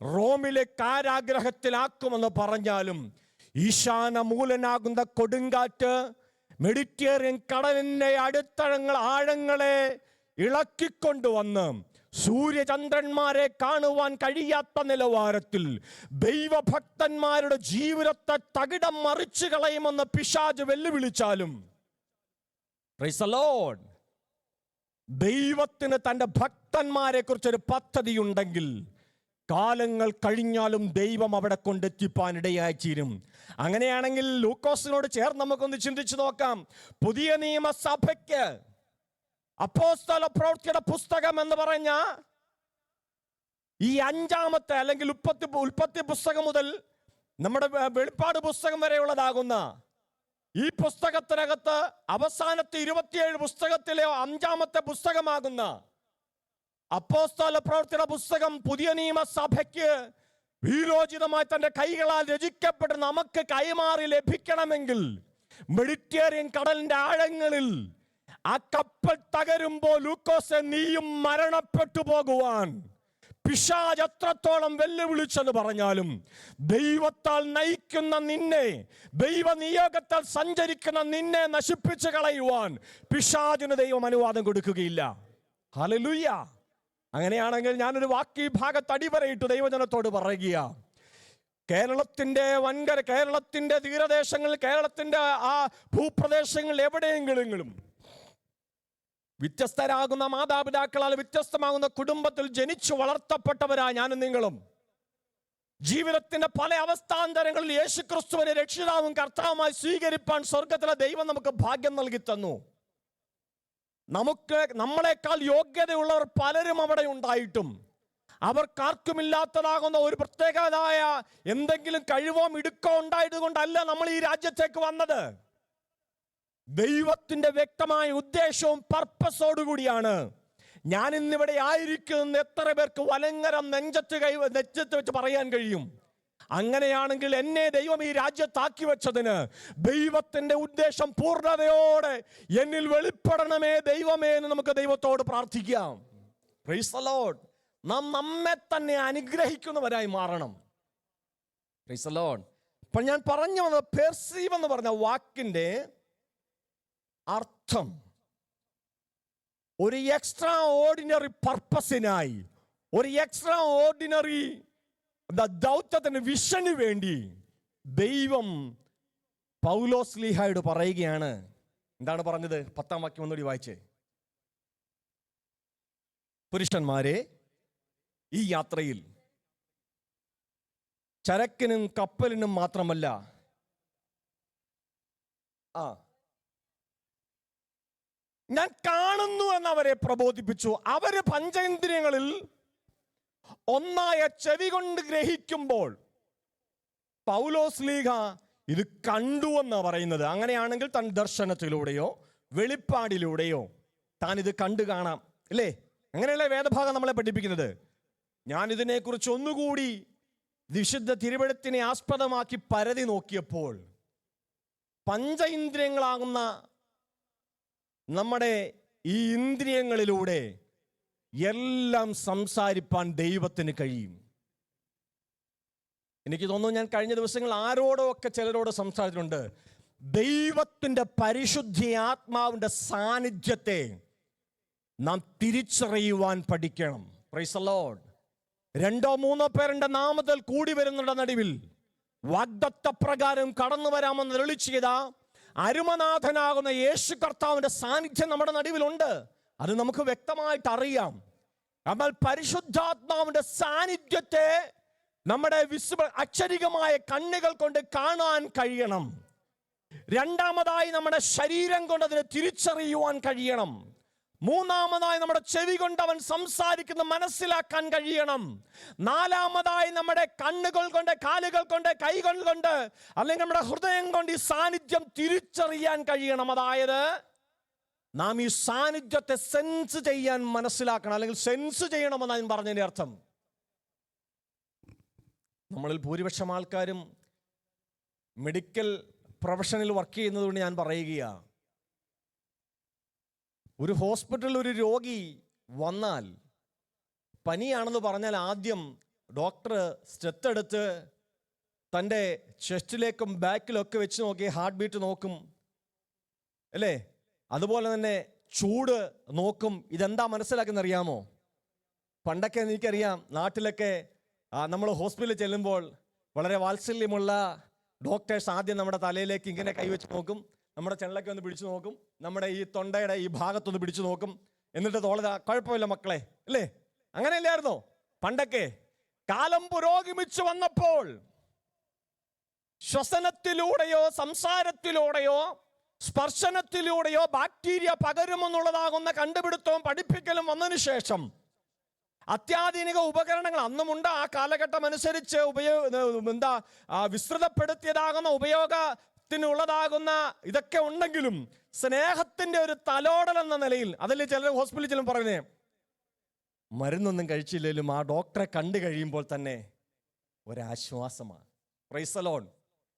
റോമിലെ കാരാഗ്രഹത്തിലാക്കുമെന്ന് പറഞ്ഞാലും ഈശാനമൂലനാകുന്ന കൊടുങ്കാറ്റ് മെഡിറ്ററേനിയൻ കടലിന്റെ ആഴങ്ങളെ ഇളക്കിക്കൊണ്ടുവന്ന് സൂര്യചന്ദ്രന്മാരെ കാണുവാൻ കഴിയാത്ത നിലവാരത്തിൽ ദൈവഭക്തന്മാരുടെ ജീവിതത്തെ തകിടം മറിച്ചു കളയുമെന്ന് പിശാച് വെല്ലുവിളിച്ചാലും, പ്രൈസ് ദി ലോർഡ്, ദൈവത്തിന് തൻ്റെ ഭക്തന്മാരെ കുറിച്ചൊരു പദ്ധതിയുണ്ടെങ്കിൽ കാലങ്ങൾ കഴിഞ്ഞാലും ദൈവം അവിടെ കൊണ്ടെത്തിപ്പാനിടയായി തീരും. അങ്ങനെയാണെങ്കിൽ ലൂക്കോസിനോട് ചേർന്ന് നമുക്കൊന്ന് ചിന്തിച്ചു നോക്കാം. പുതിയ നിയമസഭയ്ക്ക് അപ്പോസ്തല പ്രവൃത്തിയുടെ പുസ്തകം എന്ന് പറഞ്ഞ ഈ 5-ാമത്തെ അല്ലെങ്കിൽ ഉൽപ്പത്തി പുസ്തകം മുതൽ നമ്മുടെ വെളിപ്പാട് പുസ്തകം വരെയുള്ളതാകുന്ന ഈ പുസ്തകത്തിനകത്ത് അവസാനത്തെ 27 പുസ്തകത്തിലെ 5-ാമത്തെ പുസ്തകമാകുന്ന അപ്പോസ്തല പ്രവൃത്തിയുടെ പുസ്തകം പുതിയ നിയമസഭയ്ക്ക് വീരോചിതമായി തന്റെ കൈകളാൽ രചിക്കപ്പെട്ട് നമുക്ക് കൈമാറി ലഭിക്കണമെങ്കിൽ മെഡിറ്ററേനിയൻ കടലിന്റെ ആഴങ്ങളിൽ ആ കപ്പൽ തകരുമ്പോൾ ലൂക്കോസെ നീയും മരണപ്പെട്ടു പോകുവാൻ പിശാച് എത്രത്തോളം വെല്ലുവിളിച്ചെന്ന് പറഞ്ഞാലും ദൈവത്താൽ നയിക്കുന്ന നിന്നെ, ദൈവനിയോഗത്താൽ സഞ്ചരിക്കുന്ന നിന്നെ നശിപ്പിച്ചു കളയുവാൻ പിശാചിന് ദൈവം അനുവാദം കൊടുക്കുകയില്ല. ഹല്ലേലൂയ. അങ്ങനെയാണെങ്കിൽ ഞാനൊരു വാക്ക് ഈ ഭാഗത്ത് അടിവരയിട്ട് ദൈവജനത്തോട് പറയുക. കേരളത്തിന്റെ തീരദേശങ്ങളിൽ, കേരളത്തിന്റെ ആ ഭൂപ്രദേശങ്ങളിൽ എവിടെയെങ്കിലും വ്യത്യസ്തരാകുന്ന മാതാപിതാക്കളാൽ വ്യത്യസ്തമാകുന്ന കുടുംബത്തിൽ ജനിച്ചു വളർത്തപ്പെട്ടവരാ ഞാനും നിങ്ങളും. ജീവിതത്തിന്റെ പല അവസ്ഥാന്തരങ്ങളിൽ യേശുക്രിസ്തുവിനെ രക്ഷിതാവും കർത്താവുമായി സ്വീകരിപ്പാൻ സ്വർഗത്തിലെ ദൈവം നമുക്ക് ഭാഗ്യം നൽകി തന്നു. നമ്മളെക്കാൾ യോഗ്യതയുള്ളവർ പലരും അവിടെ ഉണ്ടായിട്ടും അവർക്കാർക്കുമില്ലാത്തതാകുന്ന ഒരു പ്രത്യേകതായ എന്തെങ്കിലും കഴിവോ മിടുക്കോ ഉണ്ടായത് കൊണ്ടല്ല നമ്മൾ ഈ രാജ്യത്തേക്ക് വന്നത്. ദൈവത്തിന്റെ വ്യക്തമായ ഉദ്ദേശവും പർപ്പസോടുകൂടിയാണ് ഞാൻ ഇന്നിവിടെ ആയിരിക്കുന്നത്. എത്ര പേർക്ക് വലങ്കരം നെഞ്ചത്ത് വെച്ച് പറയാൻ കഴിയും? അങ്ങനെയാണെങ്കിൽ എന്നെ ദൈവം ഈ രാജ്യത്താക്കി വെച്ചതിന് ദൈവത്തിന്റെ ഉദ്ദേശം പൂർണ്ണതയോടെ എന്നിൽ വെളിപ്പെടണമേ ദൈവമേ എന്ന് നമുക്ക് ദൈവത്തോട് പ്രാർത്ഥിക്കാം. Price the Lord. നാം നമ്മെ തന്നെ അനുഗ്രഹിക്കുന്നവരായി മാറണം. Price the Lord. അപ്പോൾ ഞാൻ പറഞ്ഞു വന്നത് പെർസീവ് എന്ന് പറഞ്ഞ വാക്കിന്റെ അർത്ഥം ഒരു എക്സ്ട്രാ ഓർഡിനറി പർപ്പസിനായി, ഒരു എക്സ്ട്രാ ഓർഡിനറി ദൗത്യത്തിന് വിഷന് വേണ്ടി ദൈവം പൗലോസ് ലീഹായോട് പറയുകയാണ്. എന്താണ് പറഞ്ഞത്? 10-ാം വാക്യം ഒന്നുകൂടി വായിച്ചേ. പുരുഷന്മാരെ, ഈ യാത്രയിൽ ചരക്കിനും കപ്പലിനും മാത്രമല്ല, ഞാൻ കാണുന്നു എന്നവരെ പ്രബോധിപ്പിച്ചു. അവര് പഞ്ചേന്ദ്രിയങ്ങളിൽ ഒന്നായ ചെവി കൊണ്ട് ഗ്രഹിക്കുമ്പോൾ പൗലോസ് ലീഹ ഇത് കണ്ടു എന്നാ പറയുന്നത്. അങ്ങനെയാണെങ്കിൽ താൻ ദർശനത്തിലൂടെയോ വെളിപ്പാടിലൂടെയോ താൻ ഇത് കണ്ടു കാണാം, അല്ലേ? അങ്ങനെയല്ലേ വേദഭാഗം നമ്മളെ പഠിപ്പിക്കുന്നത്. ഞാൻ ഇതിനെക്കുറിച്ച് ഒന്നുകൂടി വിശുദ്ധ തിരുവെഴുത്തിനെ ആസ്പദമാക്കി പരതി നോക്കിയപ്പോൾ പഞ്ചേന്ദ്രിയങ്ങളാകുന്ന നമ്മുടെ ഈ ഇന്ദ്രിയങ്ങളിലൂടെ എല്ലാം സംസാരിപ്പാൻ ദൈവത്തിന് കഴിയും. എനിക്ക് തോന്നുന്നു ഞാൻ കഴിഞ്ഞ ദിവസങ്ങൾ ആരോടോ ഒക്കെ ചിലരോട് സംസാരിച്ചിട്ടുണ്ട്. ദൈവത്തിൻ്റെ പരിശുദ്ധി ആത്മാവിൻ്റെ സാന്നിധ്യത്തെ നാം തിരിച്ചറിയുവാൻ പഠിക്കണം. Price the Lord. 2-3 പേരുടെ നാമത്തിൽ കൂടി വരുന്നുണ്ട് നടുവിൽ വാഗ്ദത്ത പ്രകാരം കടന്നു വരാമെന്ന് അരുളി ചെയ്ത അരുമനാഥനാകുന്ന യേശു കർത്താവിന്റെ സാന്നിധ്യം നമ്മുടെ നടുവിലുണ്ട്. അത് നമുക്ക് വ്യക്തമായിട്ട് അറിയാം. എന്നാൽ പരിശുദ്ധാത്മാവിന്റെ സാന്നിധ്യത്തെ നമ്മുടെ അക്ഷരികമായ കണ്ണുകൾ കൊണ്ട് കാണാൻ കഴിയണം. രണ്ടാമതായി നമ്മുടെ ശരീരം കൊണ്ട് അതിനെ തിരിച്ചറിയുവാൻ കഴിയണം. മൂന്നാമതായി നമ്മുടെ ചെവി കൊണ്ട് അവൻ സംസാരിക്കുന്ന മനസ്സിലാക്കാൻ കഴിയണം. നാലാമതായി നമ്മുടെ കണ്ണുകൾ കൊണ്ട്, കാലുകൾ കൊണ്ട്, കൈകൾ കൊണ്ട്, അല്ലെങ്കിൽ നമ്മുടെ ഹൃദയം കൊണ്ട് ഈ സാന്നിധ്യം തിരിച്ചറിയാൻ കഴിയണം. അതായത് നാം ഈ സാന്നിധ്യത്തെ സെൻസ് ചെയ്യാൻ മനസ്സിലാക്കണം, അല്ലെങ്കിൽ സെൻസ് ചെയ്യണമെന്നാണ് ഞാൻ പറഞ്ഞതിന്റെ അർത്ഥം. നമ്മളിൽ ഭൂരിപക്ഷം ആൾക്കാരും മെഡിക്കൽ പ്രൊഫഷനിൽ വർക്ക് ചെയ്യുന്നത് കൊണ്ട് ഞാൻ പറയുകയാണ്. ഒരു ഹോസ്പിറ്റലിൽ ഒരു രോഗി വന്നാൽ പനിയാണെന്ന് പറഞ്ഞാൽ ആദ്യം ഡോക്ടർ സ്റ്റെത്തെടുത്ത് തൻ്റെ ചെസ്റ്റിലേക്കും ബാക്കിലൊക്കെ വെച്ച് നോക്കി ഹാർട്ട് ബീറ്റ് നോക്കും, അല്ലേ? അതുപോലെ തന്നെ ചൂട് നോക്കും. ഇതെന്താ മനസ്സിലാക്കുന്ന അറിയാമോ? പണ്ടൊക്കെ എനിക്കറിയാം, നാട്ടിലൊക്കെ നമ്മൾ ഹോസ്പിറ്റലിൽ ചെല്ലുമ്പോൾ വളരെ വാത്സല്യമുള്ള ഡോക്ടേഴ്സ് ആദ്യം നമ്മുടെ തലയിലേക്ക് ഇങ്ങനെ കൈവച്ച് നോക്കും, നമ്മുടെ ചെള്ളൊക്കെ ഒന്ന് പിടിച്ചു നോക്കും, നമ്മുടെ ഈ തൊണ്ടയുടെ ഈ ഭാഗത്തൊന്ന് പിടിച്ചു നോക്കും, എന്നിട്ട് തോള കുഴപ്പമില്ല മക്കളെ, അല്ലേ? അങ്ങനെയല്ലായിരുന്നോ പണ്ടൊക്കെ? കാലം പുരോഗമിച്ചു വന്നപ്പോൾ ശ്വസനത്തിലൂടെയോ സംസാരത്തിലൂടെയോ സ്പർശനത്തിലൂടെയോ ബാക്ടീരിയ പകരുമെന്നുള്ളതാകുന്ന കണ്ടുപിടുത്തവും പഠിപ്പിക്കലും വന്നതിന് ശേഷം അത്യാധുനിക ഉപകരണങ്ങൾ അന്നുമുണ്ട്. ആ കാലഘട്ടം അനുസരിച്ച് വിസ്തൃതപ്പെടുത്തിയതാകുന്ന ഉപയോഗത്തിനുള്ളതാകുന്ന ഇതൊക്കെ ഉണ്ടെങ്കിലും സ്നേഹത്തിന്റെ ഒരു തലോടൽ എന്ന നിലയിൽ, അതല്ലേ ചിലർ ഹോസ്പിറ്റലിൽ ചെല്ലും പറയുന്നേ, മരുന്നൊന്നും കഴിച്ചില്ലെങ്കിലും ആ ഡോക്ടറെ കണ്ടു കഴിയുമ്പോൾ തന്നെ ഒരാശ്വാസമാണ്. Price the Lord.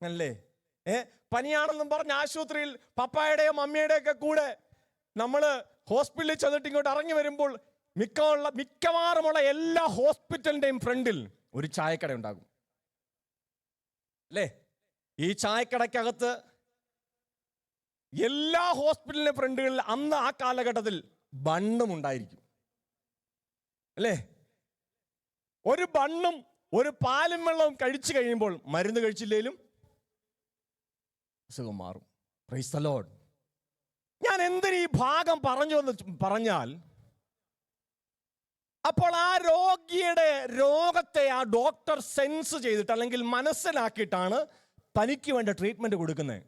അല്ലേ? പനിയാണെന്നും പറഞ്ഞ് ആശുപത്രിയിൽ പപ്പായുടെയോ മമ്മിയുടെയോ ഒക്കെ കൂടെ നമ്മൾ ഹോസ്പിറ്റലിൽ ചെന്നിട്ട് ഇങ്ങോട്ട് ഇറങ്ങി വരുമ്പോൾ മിക്കവാറുമുള്ള എല്ലാ ഹോസ്പിറ്റലിന്റെയും ഫ്രണ്ടിൽ ഒരു ചായക്കട ഉണ്ടാകും, അല്ലേ? ഈ ചായക്കടയ്ക്കകത്ത് എല്ലാ ഹോസ്പിറ്റലിന്റെ ഫ്രണ്ടുകളിൽ അന്ന് ആ കാലഘട്ടത്തിൽ ബണ്ണും ഉണ്ടായിരിക്കും, അല്ലേ? ഒരു ബണ്ണും ഒരു പാലും വെള്ളവും കഴിച്ചു കഴിയുമ്പോൾ മരുന്ന് കഴിച്ചില്ലേലും അസുഖം മാറും. Price the Lord. ഞാൻ എന്തിനീ ഭാഗം പറഞ്ഞു എന്ന് പറഞ്ഞാൽ, അപ്പോൾ ആ രോഗിയുടെ രോഗത്തെ ആ ഡോക്ടർ സെൻസ് ചെയ്തിട്ട് അല്ലെങ്കിൽ മനസ്സിലാക്കിയിട്ടാണ് തനിക്ക് വേണ്ട ട്രീറ്റ്മെന്റ് കൊടുക്കുന്നത്.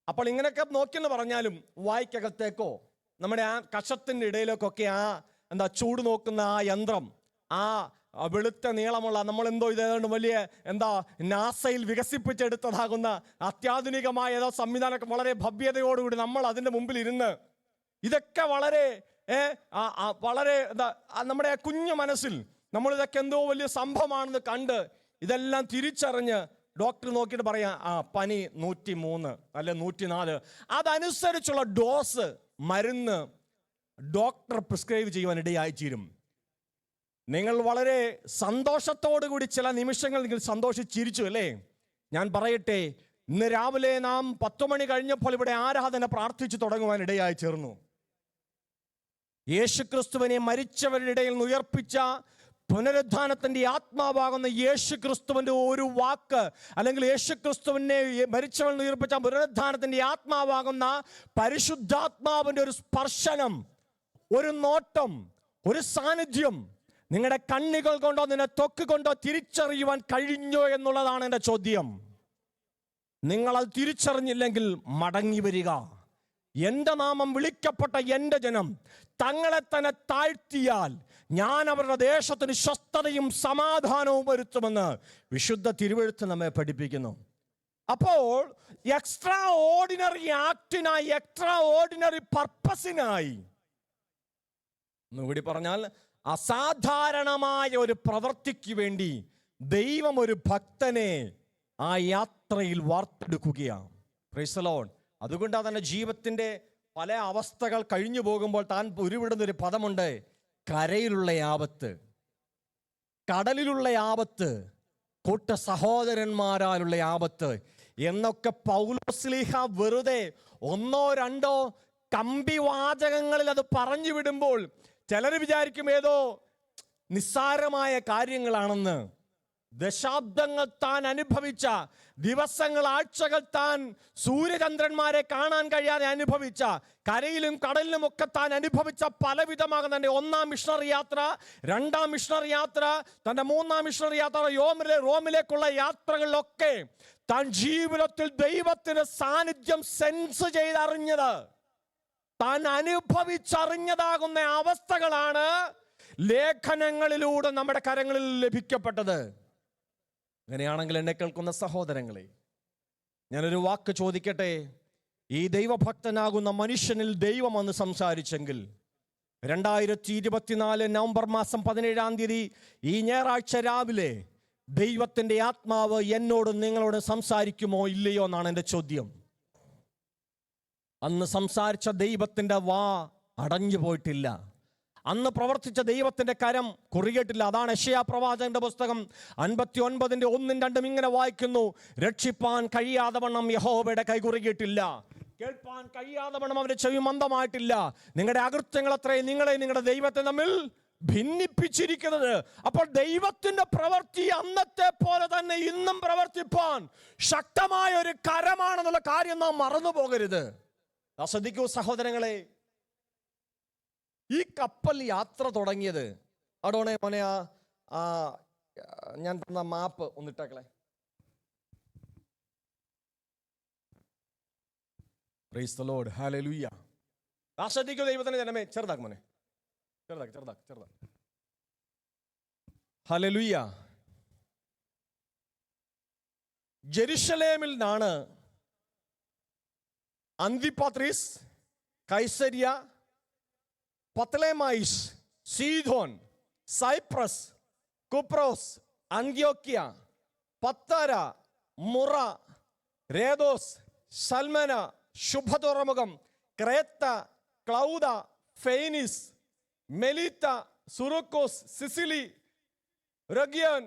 അപ്പോൾ ഇങ്ങനെയൊക്കെ നോക്കിയെന്ന് പറഞ്ഞാലും വായ്ക്കകത്തേക്കോ നമ്മുടെ ആ കഷത്തിൻ്റെ ഇടയിലേക്കൊക്കെ എന്താ ചൂട് നോക്കുന്ന ആ യന്ത്രം, ആ വെളുത്ത നീളമുള്ള, നമ്മളെന്തോ ഇതേതാണ്ട് വലിയ എന്താ നാസയിൽ വികസിപ്പിച്ചെടുത്തതാകുന്ന അത്യാധുനികമായ ഏതോ സംവിധാനമൊക്കെ വളരെ ഭവ്യതയോടുകൂടി നമ്മൾ അതിൻ്റെ മുമ്പിൽ ഇരുന്ന് ഇതൊക്കെ വളരെ വളരെ എന്താ നമ്മുടെ കുഞ്ഞു മനസ്സിൽ നമ്മളിതൊക്കെ എന്തോ വലിയ സംഭവമാണെന്ന് കണ്ട് ഇതെല്ലാം തിരിച്ചറിഞ്ഞ് ഡോക്ടർ നോക്കിയിട്ട് പറയാം, പനി 103 അല്ലെ 104, അതനുസരിച്ചുള്ള ഡോസ് മരുന്ന് ഡോക്ടർ പ്രിസ്ക്രൈബ് ചെയ്യുവാൻ ഇടയായി തീരും. നിങ്ങൾ വളരെ സന്തോഷത്തോടു കൂടി ചില നിമിഷങ്ങൾ നിങ്ങൾ സന്തോഷിച്ചിരിച്ചു അല്ലേ? ഞാൻ പറയട്ടെ, ഇന്ന് രാവിലെ നാം 10 മണി കഴിഞ്ഞപ്പോൾ ഇവിടെ ആരാധന പ്രാർത്ഥിച്ചു തുടങ്ങുവാൻ ഇടയായി ചേർന്നു. യേശുക്രിസ്തുവിനെ മരിച്ചവരുടെ ഇടയിൽ നിന്ന് ഉയർപ്പിച്ച പുനരുദ്ധാനത്തിന്റെ ആത്മാവാകുന്ന യേശുക്രിസ്തുവിന്റെ ഒരു വാക്ക്, അല്ലെങ്കിൽ യേശുക്രിസ്തുവിനെ മരിച്ചവരിൽ നിന്ന് ഉയർപ്പിച്ച പുനരുദ്ധാനത്തിന്റെ ആത്മാവാകുന്ന പരിശുദ്ധാത്മാവിന്റെ ഒരു സ്പർശനം, ഒരു നോട്ടം, ഒരു സാന്നിധ്യം നിങ്ങളുടെ കണ്ണുകൾ കൊണ്ടോ നിന്റെ ത്വക്ക് കൊണ്ടോ തിരിച്ചറിയുവാൻ കഴിഞ്ഞോ എന്നുള്ളതാണ് എൻ്റെ ചോദ്യം. നിങ്ങളത് തിരിച്ചറിഞ്ഞില്ലെങ്കിൽ മടങ്ങി വരിക. എൻ്റെ നാമം വിളിക്കപ്പെട്ട എൻ്റെ ജനം തങ്ങളെ തന്നെ താഴ്ത്തിയാൽ ഞാൻ അവരുടെ ദേശത്തിന് സ്വസ്ഥതയും സമാധാനവും വരുത്തുമെന്ന് വിശുദ്ധ തിരുവെഴുത്ത് നമ്മെ പഠിപ്പിക്കുന്നു. അപ്പോൾ എക്സ്ട്രാ ഓർഡിനറി ആക്ടിനായി, എക്സ്ട്രാ ഓർഡിനറി പർപ്പസിനായി, ഒന്നുകൂടി പറഞ്ഞാൽ അസാധാരണമായ ഒരു പ്രവൃത്തിക്ക് വേണ്ടി ദൈവം ഒരു ഭക്തനെ ആ യാത്രയിൽ വാർത്തെടുക്കുകയാണ്. Price the Lord. അതുകൊണ്ടാണ് തന്നെ ജീവിതത്തിൻ്റെ പല അവസ്ഥകൾ കഴിഞ്ഞു പോകുമ്പോൾ താൻ ഉരുവിടുന്നൊരു പദമുണ്ട്, കരയിലുള്ള ആപത്ത്, കടലിലുള്ള ആപത്ത്, കൂട്ട സഹോദരന്മാരാലുള്ള ആപത്ത് എന്നൊക്കെ പൗലോസ്ലീഹ വെറുതെ 1-2 കമ്പിവാചകങ്ങളിൽ അത് പറഞ്ഞു വിടുമ്പോൾ ചിലർ വിചാരിക്കും ഏതോ നിസ്സാരമായ കാര്യങ്ങളാണെന്ന്. ദശാബ്ദങ്ങൾ താൻ അനുഭവിച്ച, ദിവസങ്ങൾ, ആഴ്ചകൾ താൻ സൂര്യചന്ദ്രന്മാരെ കാണാൻ കഴിയാതെ അനുഭവിച്ച, കരയിലും കടലിലും ഒക്കെ താൻ അനുഭവിച്ച പലവിധമാകുന്ന തൻ്റെ 1ാം മിഷണറി യാത്ര, 2ാം മിഷണറി യാത്ര, തൻ്റെ 3ാം മിഷണറി യാത്ര, റോമിലേക്കുള്ള യാത്രകളിലൊക്കെ താൻ ജീവിതത്തിൽ ദൈവത്തിന് സാന്നിധ്യം സെൻസ് ചെയ്തറിഞ്ഞത്, താൻ അനുഭവിച്ചറിഞ്ഞതാകുന്ന അവസ്ഥകളാണ് ലേഖനങ്ങളിലൂടെ നമ്മുടെ കരങ്ങളിൽ ലഭിക്കപ്പെട്ടത്. അങ്ങനെയാണെങ്കിൽ എന്നെ കേൾക്കുന്ന സഹോദരങ്ങളെ, ഞാനൊരു വാക്ക് ചോദിക്കട്ടെ. ഈ ദൈവഭക്തനാകുന്ന മനുഷ്യനിൽ ദൈവം വന്ന് സംസാരിച്ചെങ്കിൽ 2024 നവംബർ മാസം 17-ാം തീയതി ഈ ഞായറാഴ്ച രാവിലെ ദൈവത്തിൻ്റെ ആത്മാവ് എന്നോടും നിങ്ങളോട് സംസാരിക്കുമോ ഇല്ലയോ എന്നാണ് എൻ്റെ ചോദ്യം. അന്ന് സംസാരിച്ച ദൈവത്തിൻ്റെ വാ അടഞ്ഞു പോയിട്ടില്ല. അന്ന് പ്രവർത്തിച്ച ദൈവത്തിൻ്റെ കരം കുറിയിട്ടില്ല. അതാണ് യെശയ്യാ പ്രവാചകന്റെ പുസ്തകം 59:1-2 ഇങ്ങനെ വായിക്കുന്നു: രക്ഷിപ്പാൻ കഴിയാതെ വണ്ണം യഹോവയുടെ കൈ കുറുകിയിട്ടില്ല, കേൾപ്പാൻ കഴിയാതെ വണ്ണം അവരുടെ ചെവി മന്ദമായിട്ടില്ല. നിങ്ങളുടെ അകൃത്യങ്ങൾ അത്രയും നിങ്ങളെ നിങ്ങളുടെ ദൈവത്തെ തമ്മിൽ ഭിന്നിപ്പിച്ചിരിക്കുന്നത്. അപ്പോൾ ദൈവത്തിന്റെ പ്രവൃത്തി അന്നത്തെ പോലെ തന്നെ ഇന്നും പ്രവർത്തിപ്പാൻ ശക്തമായ ഒരു കരമാണെന്നുള്ള കാര്യം നാം മറന്നു പോകരുത്. ശ്രദ്ധിക്കൂ സഹോദരങ്ങളെ, ഈ കപ്പൽ യാത്ര തുടങ്ങിയത്, അടോണേ മോനെ ഞാൻ തന്ന മാപ്പ് ഒന്നിട്ടേക്കളെ. Praise the Lord, hallelujah. ശ്രദ്ധിക്കൂ ദൈവത്തിന്റെ ജനമേ, ചെറുതാക്ക് മോനെ, ചെറുതാക്ക്. ഹല്ലേലൂയ. ജെറുസലേമിൽ നിന്നാണ് അന്തിപത്രിസ്, കൈസരിയ, പത്ലമൈസ്, സീദോൻ, സൈപ്രസ്, കുപ്രോസ്, അന്ത്യോക്യ, പത്താര, മുറ, രേദോസ്, സൽമന, ശുഭതുറമുഖം, ക്രേത്ത, ക്ലൗദ, ഫെയ്നിസ്, മെലീത്ത, സുറുക്കോസ്, സിസിലി, റഗ്യൻ,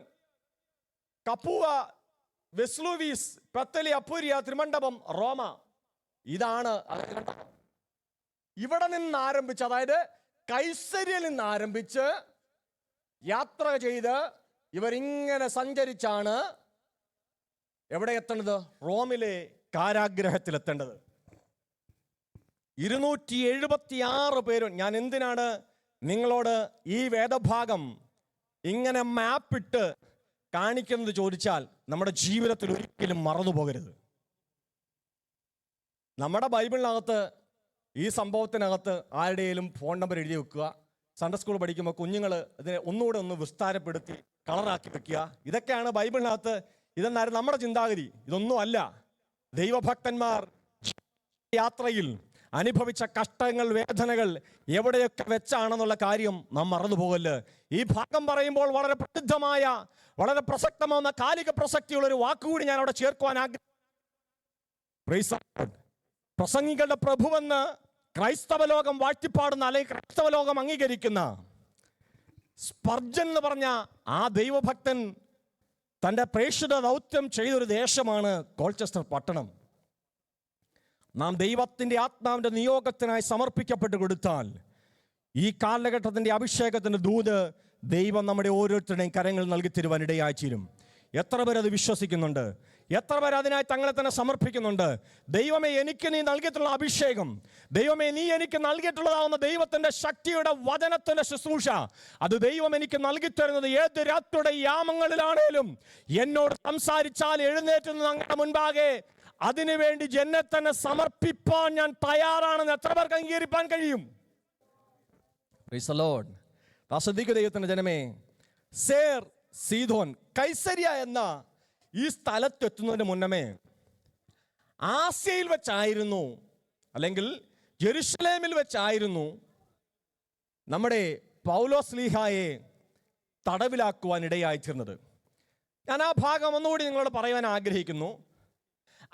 കപ്പുവ, വെസ്ലൂവീസ്, പത്തലി, അപ്പൂരിയ, ത്രിമണ്ഡപം, റോമ. ഇതാണ് ഇവിടെ നിന്ന് ആരംഭിച്ച്, അതായത് കൈസരിയിൽ നിന്ന് ആരംഭിച്ച് യാത്ര ചെയ്ത് ഇവരിങ്ങനെ സഞ്ചരിച്ചാണ് എവിടെ എത്തേണ്ടത്? റോമിലെ കാരാഗ്രഹത്തിലെത്തേണ്ടത്. 276 പേരും. ഞാൻ എന്തിനാണ് നിങ്ങളോട് ഈ വേദഭാഗം ഇങ്ങനെ മാപ്പിട്ട് കാണിക്കുന്നത് ചോദിച്ചാൽ, നമ്മുടെ ജീവിതത്തിൽ ഒരിക്കലും മറന്നു പോകരുത്. നമ്മുടെ ബൈബിളിനകത്ത് ഈ സംഭവത്തിനകത്ത് ആരുടെയും ഫോൺ നമ്പർ എഴുതി വെക്കുക. സൺഡേ സ്കൂൾ പഠിക്കുമ്പോൾ കുഞ്ഞുങ്ങൾ ഇതിനെ ഒന്നുകൂടെ ഒന്ന് വിസ്താരപ്പെടുത്തി കളറാക്കി വെക്കുക. ഇതൊക്കെയാണ് ബൈബിളിനകത്ത്. ഇതെന്നായിരുന്നു നമ്മുടെ ചിന്താഗതി. ഇതൊന്നും അല്ല. ദൈവഭക്തന്മാർ യാത്രയിൽ അനുഭവിച്ച കഷ്ടങ്ങൾ, വേദനകൾ എവിടെയൊക്കെ വെച്ചാണെന്നുള്ള കാര്യം നാം മറന്നുപോകല്ല്. ഈ ഭാഗം പറയുമ്പോൾ വളരെ പ്രസിദ്ധമായ, വളരെ പ്രസക്തമായ, കാലിക പ്രസക്തിയുള്ള ഒരു വാക്കുകൂടി ഞാൻ അവിടെ ചേർക്കുവാൻ ആഗ്രഹിക്കുന്നു. പ്രസംഗികളുടെ പ്രഭുവെന്ന് ക്രൈസ്തവ ലോകം വാഴ്ത്തിപ്പാടുന്ന, അല്ലെങ്കിൽ ക്രൈസ്തവ ലോകം അംഗീകരിക്കുന്ന സ്പർജൻ എന്ന് പറഞ്ഞ ആ ദൈവഭക്തൻ തൻ്റെ പ്രേക്ഷിത ദൗത്യം ചെയ്തൊരു ദേശമാണ് കോൾച്ചസ്റ്റർ പട്ടണം. നാം ദൈവത്തിൻ്റെ ആത്മാവിൻ്റെ നിയോഗത്തിനായി സമർപ്പിക്കപ്പെട്ട് കൊടുത്താൽ ഈ കാലഘട്ടത്തിൻ്റെ അഭിഷേകത്തിൻ്റെ ദൂത് ദൈവം നമ്മുടെ ഓരോരുത്തരുടെയും കരങ്ങൾ നൽകി തരുവാൻ ഇടയായി തീരും. എത്ര പേരത് വിശ്വസിക്കുന്നുണ്ട്? എത്ര പേർ അതിനായി തങ്ങളെ തന്നെ സമർപ്പിക്കുന്നുണ്ട്? ദൈവമേ, എനിക്ക് നീ നൽകിയിട്ടുള്ള അഭിഷേകം, ദൈവമേ നീ എനിക്ക് നൽകിയിട്ടുള്ളതാവുന്ന ദൈവത്തിൻ്റെ ശക്തിയുടെ വചനത്തിൻ്റെ ശുശ്രൂഷ, അത് ദൈവം എനിക്ക് നൽകി തരുന്നത് ഏത് രാത്രിയുടെ യാമങ്ങളിലാണേലും എന്നോട് സംസാരിച്ചാൽ എഴുന്നേറ്റ് അങ്ങയുടെ മുൻപാകെ അതിനുവേണ്ടി എന്നെ തന്നെ സമർപ്പിപ്പാൻ ഞാൻ തയ്യാറാണെന്ന് എത്ര പേർക്ക് അംഗീകരിപ്പാൻ കഴിയും? Price the Lord. ശ്രദ്ധിക്കൂ ദൈവത്തിന്റെ ജനമേ, സേർ സീദോൻ, കൈസരിയ എന്ന ഈ സ്ഥലത്തെത്തുന്നതിന് മുന്നമേ ആസ്യയിൽ വെച്ചായിരുന്നു, അല്ലെങ്കിൽ ജെറുസലേമിൽ വെച്ചായിരുന്നു നമ്മുടെ പൗലോസ്ലീഹായെ തടവിലാക്കുവാൻ ഇടയായിത്തീർന്നത്. ഞാൻ ആ ഭാഗം ഒന്നുകൂടി നിങ്ങളോട് പറയുവാൻ ആഗ്രഹിക്കുന്നു.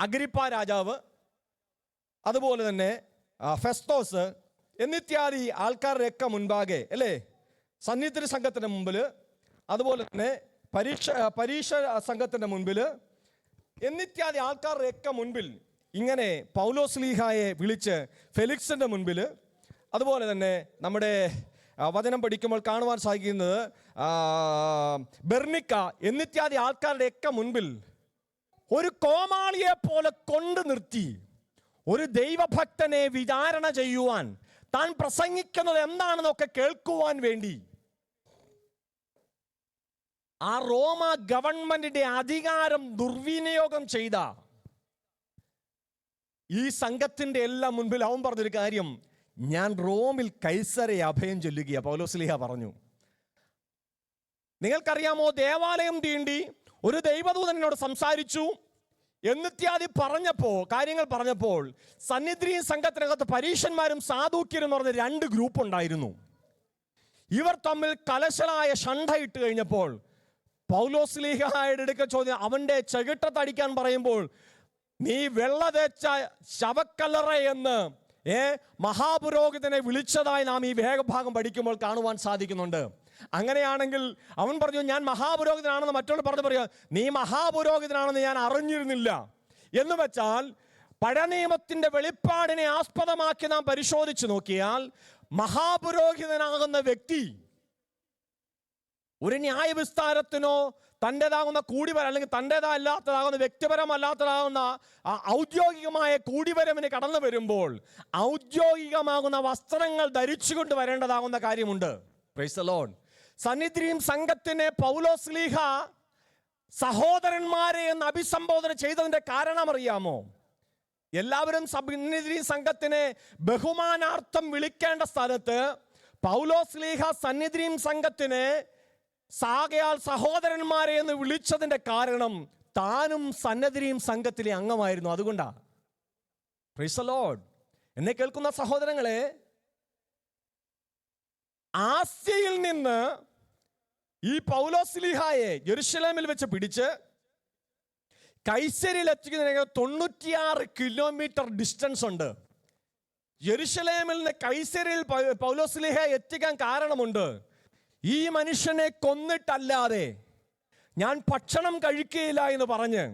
അഗ്രിപ്പ രാജാവ്, അതുപോലെ തന്നെ ഫെസ്തോസ് എന്നിത്യാദി ആൾക്കാരുടെയൊക്കെ മുൻപാകെ, അല്ലേ, സന്നിധി സംഘത്തിൻ്റെ മുമ്പിൽ, അതുപോലെ തന്നെ പരീക്ഷ സംഘത്തിൻ്റെ മുൻപിൽ, എന്നിത്യാദി ആൾക്കാരുടെയൊക്കെ മുൻപിൽ ഇങ്ങനെ പൗലോസ്ലീഹായെ വിളിച്ച് ഫെലിക്സിൻ്റെ മുൻപിൽ, അതുപോലെ തന്നെ നമ്മുടെ വചനം പഠിക്കുമ്പോൾ കാണുവാൻ സാധിക്കുന്നത് ബെർണിക്ക എന്നിത്യാദി ആൾക്കാരുടെയൊക്കെ മുൻപിൽ ഒരു കോമാളിയെ പോലെ കൊണ്ടു നിർത്തി ഒരു ദൈവഭക്തനെ വിചാരണ ചെയ്യുവാൻ, താൻ പ്രസംഗിക്കുന്നത് എന്താണെന്നൊക്കെ കേൾക്കുവാൻ വേണ്ടി ആ റോമ ഗവൺമെന്റിന്റെ അധികാരം ദുർവിനിയോഗം ചെയ്ത ഈ സംഘത്തിന്റെ എല്ലാം മുൻപിൽ അവൻ പറഞ്ഞൊരു കാര്യം, ഞാൻ റോമിൽ കൈസരെ അഭയം ചൊല്ലുകയാ. പൗലോസ്ലീഹ പറഞ്ഞു. നിങ്ങൾക്കറിയാമോ, ദേവാലയം തീണ്ടി ഒരു ദൈവദൂതനോട് സംസാരിച്ചു എന്നിത്യാദി കാര്യങ്ങൾ പറഞ്ഞപ്പോൾ സന്നിധി സംഘത്തിനകത്ത് പരീക്ഷന്മാരും സാധൂക്യരും എന്ന് പറഞ്ഞ രണ്ട് ഗ്രൂപ്പ് ഉണ്ടായിരുന്നു. ഇവർ തമ്മിൽ കലശലായ ഷണ്ഡയിട്ട് കഴിഞ്ഞപ്പോൾ പൗലോസ്ലീഹയുടെ അടുക്കൽ ചോദ്യം, അവന്റെ ചെകിട്ടത്തടിക്കാൻ പറയുമ്പോൾ നീ വെള്ള തേച്ച ശവക്കല്ലറ എന്ന് മഹാപുരോഹിതനെ വിളിച്ചതായി നാം ഈ വേഗഭാഗം പഠിക്കുമ്പോൾ കാണുവാൻ സാധിക്കുന്നുണ്ട്. അങ്ങനെയാണെങ്കിൽ അവൻ പറഞ്ഞു, ഞാൻ മഹാപുരോഹിതനാണെന്ന് മറ്റുള്ള പറയാ, നീ മഹാപുരോഹിതനാണെന്ന് ഞാൻ അറിഞ്ഞിരുന്നില്ല എന്ന് വെച്ചാൽ പഴയ നിയമത്തിന്റെ വെളിപ്പാടിനെ ആസ്പദമാക്കി നാം പരിശോധിച്ച് നോക്കിയാൽ മഹാപുരോഹിതനാകുന്ന വ്യക്തി ഒരു ന്യായവിസ്താരത്തിനോ തൻ്റെതാകുന്ന കൂടിവരം, അല്ലെങ്കിൽ തൻ്റെതല്ലാത്തതാകുന്ന വ്യക്തിപരമല്ലാത്തതാകുന്ന ഔദ്യോഗികമായ കൂടിവരവിന് കടന്നു വരുമ്പോൾ ഔദ്യോഗികമാകുന്ന വസ്ത്രങ്ങൾ ധരിച്ചുകൊണ്ട് വരേണ്ടതാകുന്ന കാര്യമുണ്ട്. Price the Lord. സന്നിധി സംഘത്തിനെ പൗലോസ്ലീഹ സഹോദരന്മാരെ എന്ന് അഭിസംബോധന ചെയ്തതിന്റെ കാരണം അറിയാമോ? എല്ലാവരും സന്നിധി സംഘത്തിനെ ബഹുമാനാർത്ഥം വിളിക്കേണ്ട സ്ഥലത്ത് പൗലോസ്ലീഹ സന്നിധി സംഘത്തിനെ സാകയാൽ സഹോദരന്മാരെ എന്ന് വിളിച്ചതിന്റെ കാരണം താനും സന്നിധി സംഘത്തിലെ അംഗമായിരുന്നു. അതുകൊണ്ടാ. Price the Lord. എന്നെ കേൾക്കുന്ന സഹോദരങ്ങളെ, ആസ്യയിൽ നിന്ന് ഈ പൗലോസ്ലീഹായെ യെരൂശലേമിൽ വെച്ച് പിടിച്ച് കൈസരിയിൽ എത്തിക്കുന്നതിന് 96 കിലോമീറ്റർ ഡിസ്റ്റൻസ് ഉണ്ട്. യെരൂശലേമിൽ നിന്ന് കൈസരിയിൽ പൗലോസ്ലീഹയെ എത്തിക്കാൻ കാരണമുണ്ട്. ഈ മനുഷ്യനെ കൊന്നിട്ടല്ലാതെ ഞാൻ ഭക്ഷണം കഴിക്കുകയില്ല എന്ന് പറഞ്ഞ്,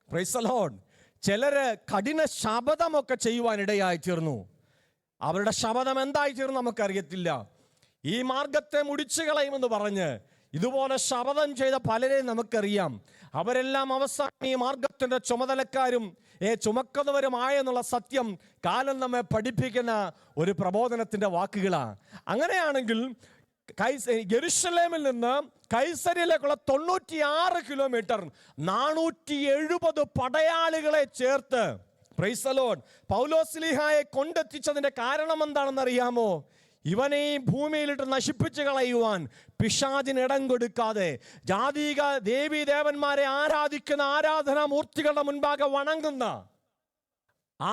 പ്രൈസ് ദി ലോർഡ്, ചിലര് കഠിന ശപഥമൊക്കെ ചെയ്യുവാൻ ഇടയായി തീർന്നു. അവരുടെ ശപഥം എന്തായി തീർന്നു നമുക്കറിയത്തില്ല. ഈ മാർഗത്തെ മുടിച്ചു കളയുമെന്ന് പറഞ്ഞ് ഇതുപോലെ ശപഥം ചെയ്ത പലരെയും നമുക്കറിയാം. അവരെല്ലാം അവസാനം ഈ മാർഗത്തിന്റെ ചുമതലക്കാരും ചുമക്കുന്നവരുമായെന്നുള്ള സത്യം കാലം നമ്മെ പഠിപ്പിക്കുന്ന ഒരു പ്രബോധനത്തിന്റെ വാക്കുകളാണ്. അങ്ങനെയാണെങ്കിൽ യെരൂശലേമിൽ നിന്ന് കൈസരിയിലേക്കുള്ള 96 കിലോമീറ്റർ 470 പടയാളികളെ ചേർത്ത് പ്രൈസ് ദി ലോർഡ്. പൗലോസ്ലീഹായെ കൊണ്ടെത്തിച്ചതിന്റെ കാരണം എന്താണെന്ന് അറിയാമോ? ഇവനെ ഈ ഭൂമിയിലിട്ട് നശിപ്പിച്ചു കളയുവാൻ പിശാചിന് ഇടം കൊടുക്കാതെ, ജാതീക ദേവീ ദേവന്മാരെ ആരാധിക്കുന്ന ആരാധനാ മൂർത്തികളുടെ മുൻപാകെ വണങ്ങുന്ന ആ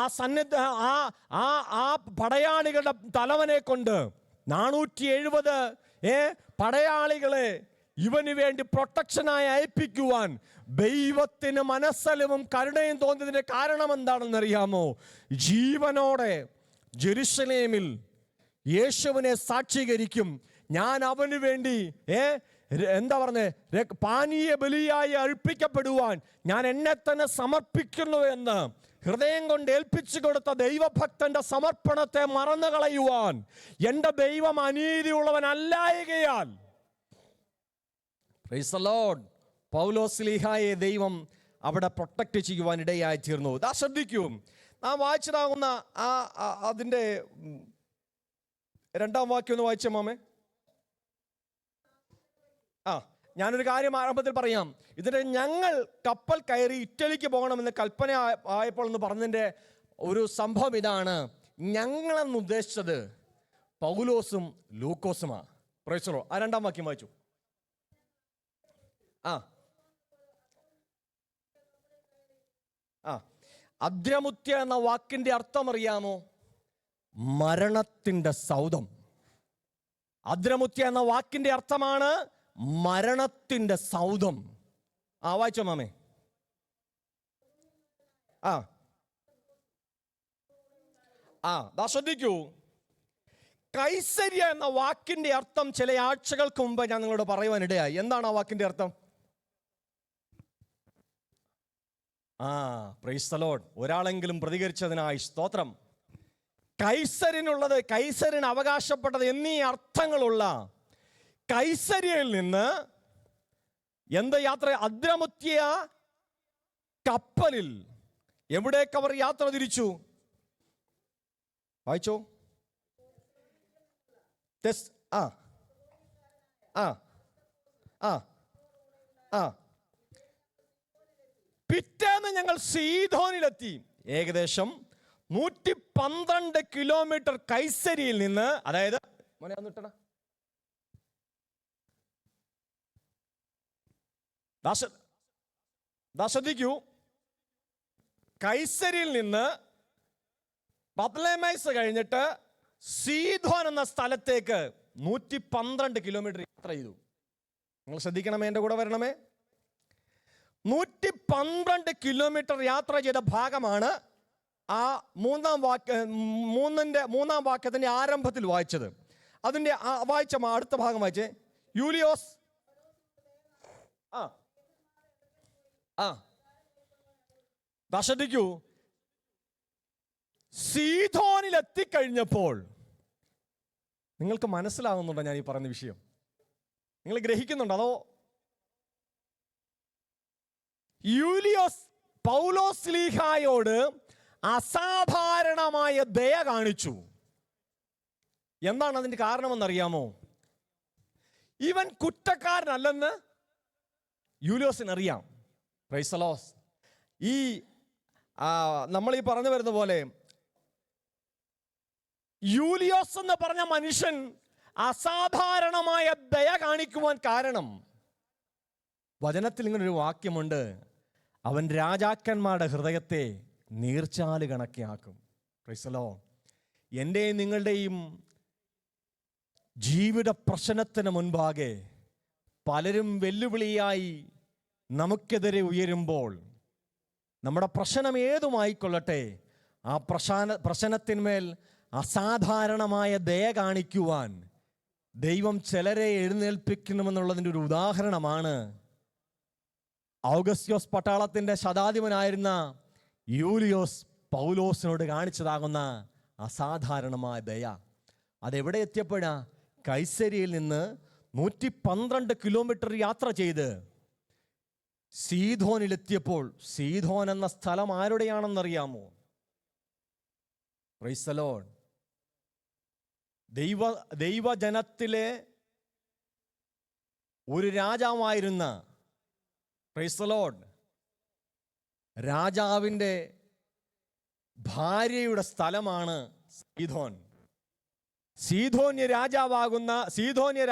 പടയാളികളുടെ തലവനെ കൊണ്ട് 470 പടയാളികളെ ഇവന് വേണ്ടി പ്രൊട്ടക്ഷനായി അയപ്പിക്കുവാൻ ദൈവത്തിന് മനസ്സലിവും കരുണയും തോന്നിയതിന്റെ കാരണം എന്താണെന്ന് അറിയാമോ? ജീവനോടെ ജെറുസലേമിൽ യേശുവിനെ സാക്ഷീകരിക്കും, ഞാൻ അവന് വേണ്ടി എന്താ പറഞ്ഞേ, പാനീയ ബലിയായി അർപ്പിക്കപ്പെടുവാൻ ഞാൻ എന്നെ തന്നെ സമർപ്പിക്കുന്നു എന്ന് ഹൃദയം കൊണ്ട് ഏൽപ്പിച്ചു കൊടുത്ത ദൈവഭക്തന്റെ സമർപ്പണത്തെ മറന്നു കളയുവാൻ എൻ്റെ ദൈവം അനീതിയുള്ളവനല്ലായകയാൽ പ്രൈസ് ദി ലോർഡ് പൗലോസ്ലീഹായെ ദൈവം അവിടെ പ്രൊട്ടക്ട് ചെയ്യുവാൻ ഇടയായി തീർന്നു. ദാ ശ്രദ്ധിക്കൂ, നാം വായിച്ചതാകുന്ന അതിൻ്റെ 2-ാം വാക്യം ഒന്ന് വായിച്ച മാമേ. ഞാനൊരു കാര്യം ആരംഭത്തിൽ പറയാം. ഇതിന് ഞങ്ങൾ കപ്പൽ കയറി ഇറ്റലിക്ക് പോകണമെന്ന് കൽപ്പന ആയപ്പോൾ എന്ന് പറഞ്ഞതിൻ്റെ ഒരു സംഭവം ഇതാണ്. ഞങ്ങളെന്ന് ഉദ്ദേശിച്ചത് പൗലോസും ലൂക്കോസുമാണ്. Praise the Lord. 2-ാം വാക്യം വായിച്ചു. അദ്രമുത്യ എന്ന വാക്കിന്റെ അർത്ഥം അറിയാമോ? മരണത്തിന്റെ സൗധം. അദ്രമുത്യ എന്ന വാക്കിന്റെ അർത്ഥമാണ് മരണത്തിന്റെ സൗധം. വായിച്ചോ മാമേ. ശ്രദ്ധിക്കൂ, കൈസര്യ എന്ന വാക്കിന്റെ അർത്ഥം ചില ആഴ്ചകൾക്ക് മുമ്പ് ഞാൻ നിങ്ങളോട് പറയുവാനിടയായി. എന്താണ് ആ വാക്കിന്റെ അർത്ഥം? Price the Lord. ഒരാളെങ്കിലും പ്രതികരിച്ചതിനായി സ്തോത്രം. കൈസരിനുള്ളത്, കൈസരിന് അവകാശപ്പെട്ടത് എന്നീ അർത്ഥങ്ങളുള്ള കൈസര്യയിൽ നിന്ന് എന്ത് യാത്ര? അദ്രമുത്യ കപ്പലിൽ എവിടേക്ക് അവർ യാത്ര തിരിച്ചു? വായിച്ചോ. പിറ്റേന്ന് ഞങ്ങൾ സീദോനിലെത്തി. ഏകദേശം 112 കിലോമീറ്റർ കൈസരിയിൽ നിന്ന്, അതായത് ശ്രദ്ധിക്കൂ, കൈസരിയിൽ നിന്ന് പത്ലമൈസ് കഴിഞ്ഞിട്ട് സീദോൻ എന്ന സ്ഥലത്തേക്ക് 112 കിലോമീറ്റർ യാത്ര ചെയ്തു. നിങ്ങൾ ശ്രദ്ധിക്കണമേ, എൻ്റെ കൂടെ വരണമേ. 112 കിലോമീറ്റർ യാത്ര ചെയ്ത ഭാഗമാണ് ആ മൂന്നാം വാക്യത്തിന്റെ ആരംഭത്തിൽ വായിച്ചത്. അതിന്റെ വായിച്ച അടുത്ത ഭാഗം വായിച്ചേ. യൂലിയോസ് ശ്രദ്ധിക്കൂ, സീദോനിൽ എത്തിക്കഴിഞ്ഞപ്പോൾ നിങ്ങൾക്ക് മനസ്സിലാകുന്നുണ്ടോ ഞാൻ ഈ പറയുന്ന വിഷയം? നിങ്ങൾ ഗ്രഹിക്കുന്നുണ്ടോ? അതോ യൂലിയോസ് പൗലോസ്ലീഹായോട് അസാധാരണമായ ദയ കാണിച്ചു. എന്താണ് അതിന്റെ കാരണമെന്നറിയാമോ? ഇവൻ കുറ്റക്കാരനല്ലെന്ന് യൂലിയോസിനറിയാം. Praise the Lord. നമ്മൾ ഈ പറഞ്ഞു വരുന്ന പോലെ യൂലിയോസ് എന്ന് പറഞ്ഞ മനുഷ്യൻ അസാധാരണമായ ദയ കാണിക്കുവാൻ കാരണം, വചനത്തിൽ ഇങ്ങനൊരു വാക്യമുണ്ട്, അവൻ രാജാക്കന്മാരുടെ ഹൃദയത്തെ നീർച്ചാല് കണക്കിയാക്കും. Praise the Lord. എൻ്റെയും നിങ്ങളുടെയും ജീവിത പ്രശ്നത്തിന് മുൻപാകെ പലരും വെല്ലുവിളിയായി നമുക്കെതിരെ ഉയരുമ്പോൾ, നമ്മുടെ പ്രശ്നം ഏതുമായിക്കൊള്ളട്ടെ, ആ പ്രശ്നത്തിന്മേൽ അസാധാരണമായ ദയ കാണിക്കുവാൻ ദൈവം ചിലരെ എഴുന്നേൽപ്പിക്കണമെന്നുള്ളതിൻ്റെ ഒരു ഉദാഹരണമാണ് ഔഗസ്ത്യോസ് പട്ടാളത്തിൻ്റെ ശതാധിപനായിരുന്ന യൂലിയോസ് പൗലോസിനോട് കാണിച്ചതാകുന്ന അസാധാരണമായ ദയ. അതെവിടെ എത്തിയപ്പോഴാ? കൈസരിയിൽ നിന്ന് 112 കിലോമീറ്റർ യാത്ര ചെയ്ത് സീദോനിലെത്തിയപ്പോൾ. സീദോൻ എന്ന സ്ഥലം ആരുടെയാണെന്നറിയാമോ? Praise the Lord. ദൈവജനത്തിലെ ഒരു രാജാവായിരുന്ന, പ്രൈസ് ദി ലോർഡ്, രാജാവിൻ്റെ ഭാര്യയുടെ സ്ഥലമാണ് സീദോൻ. സീദോന്യ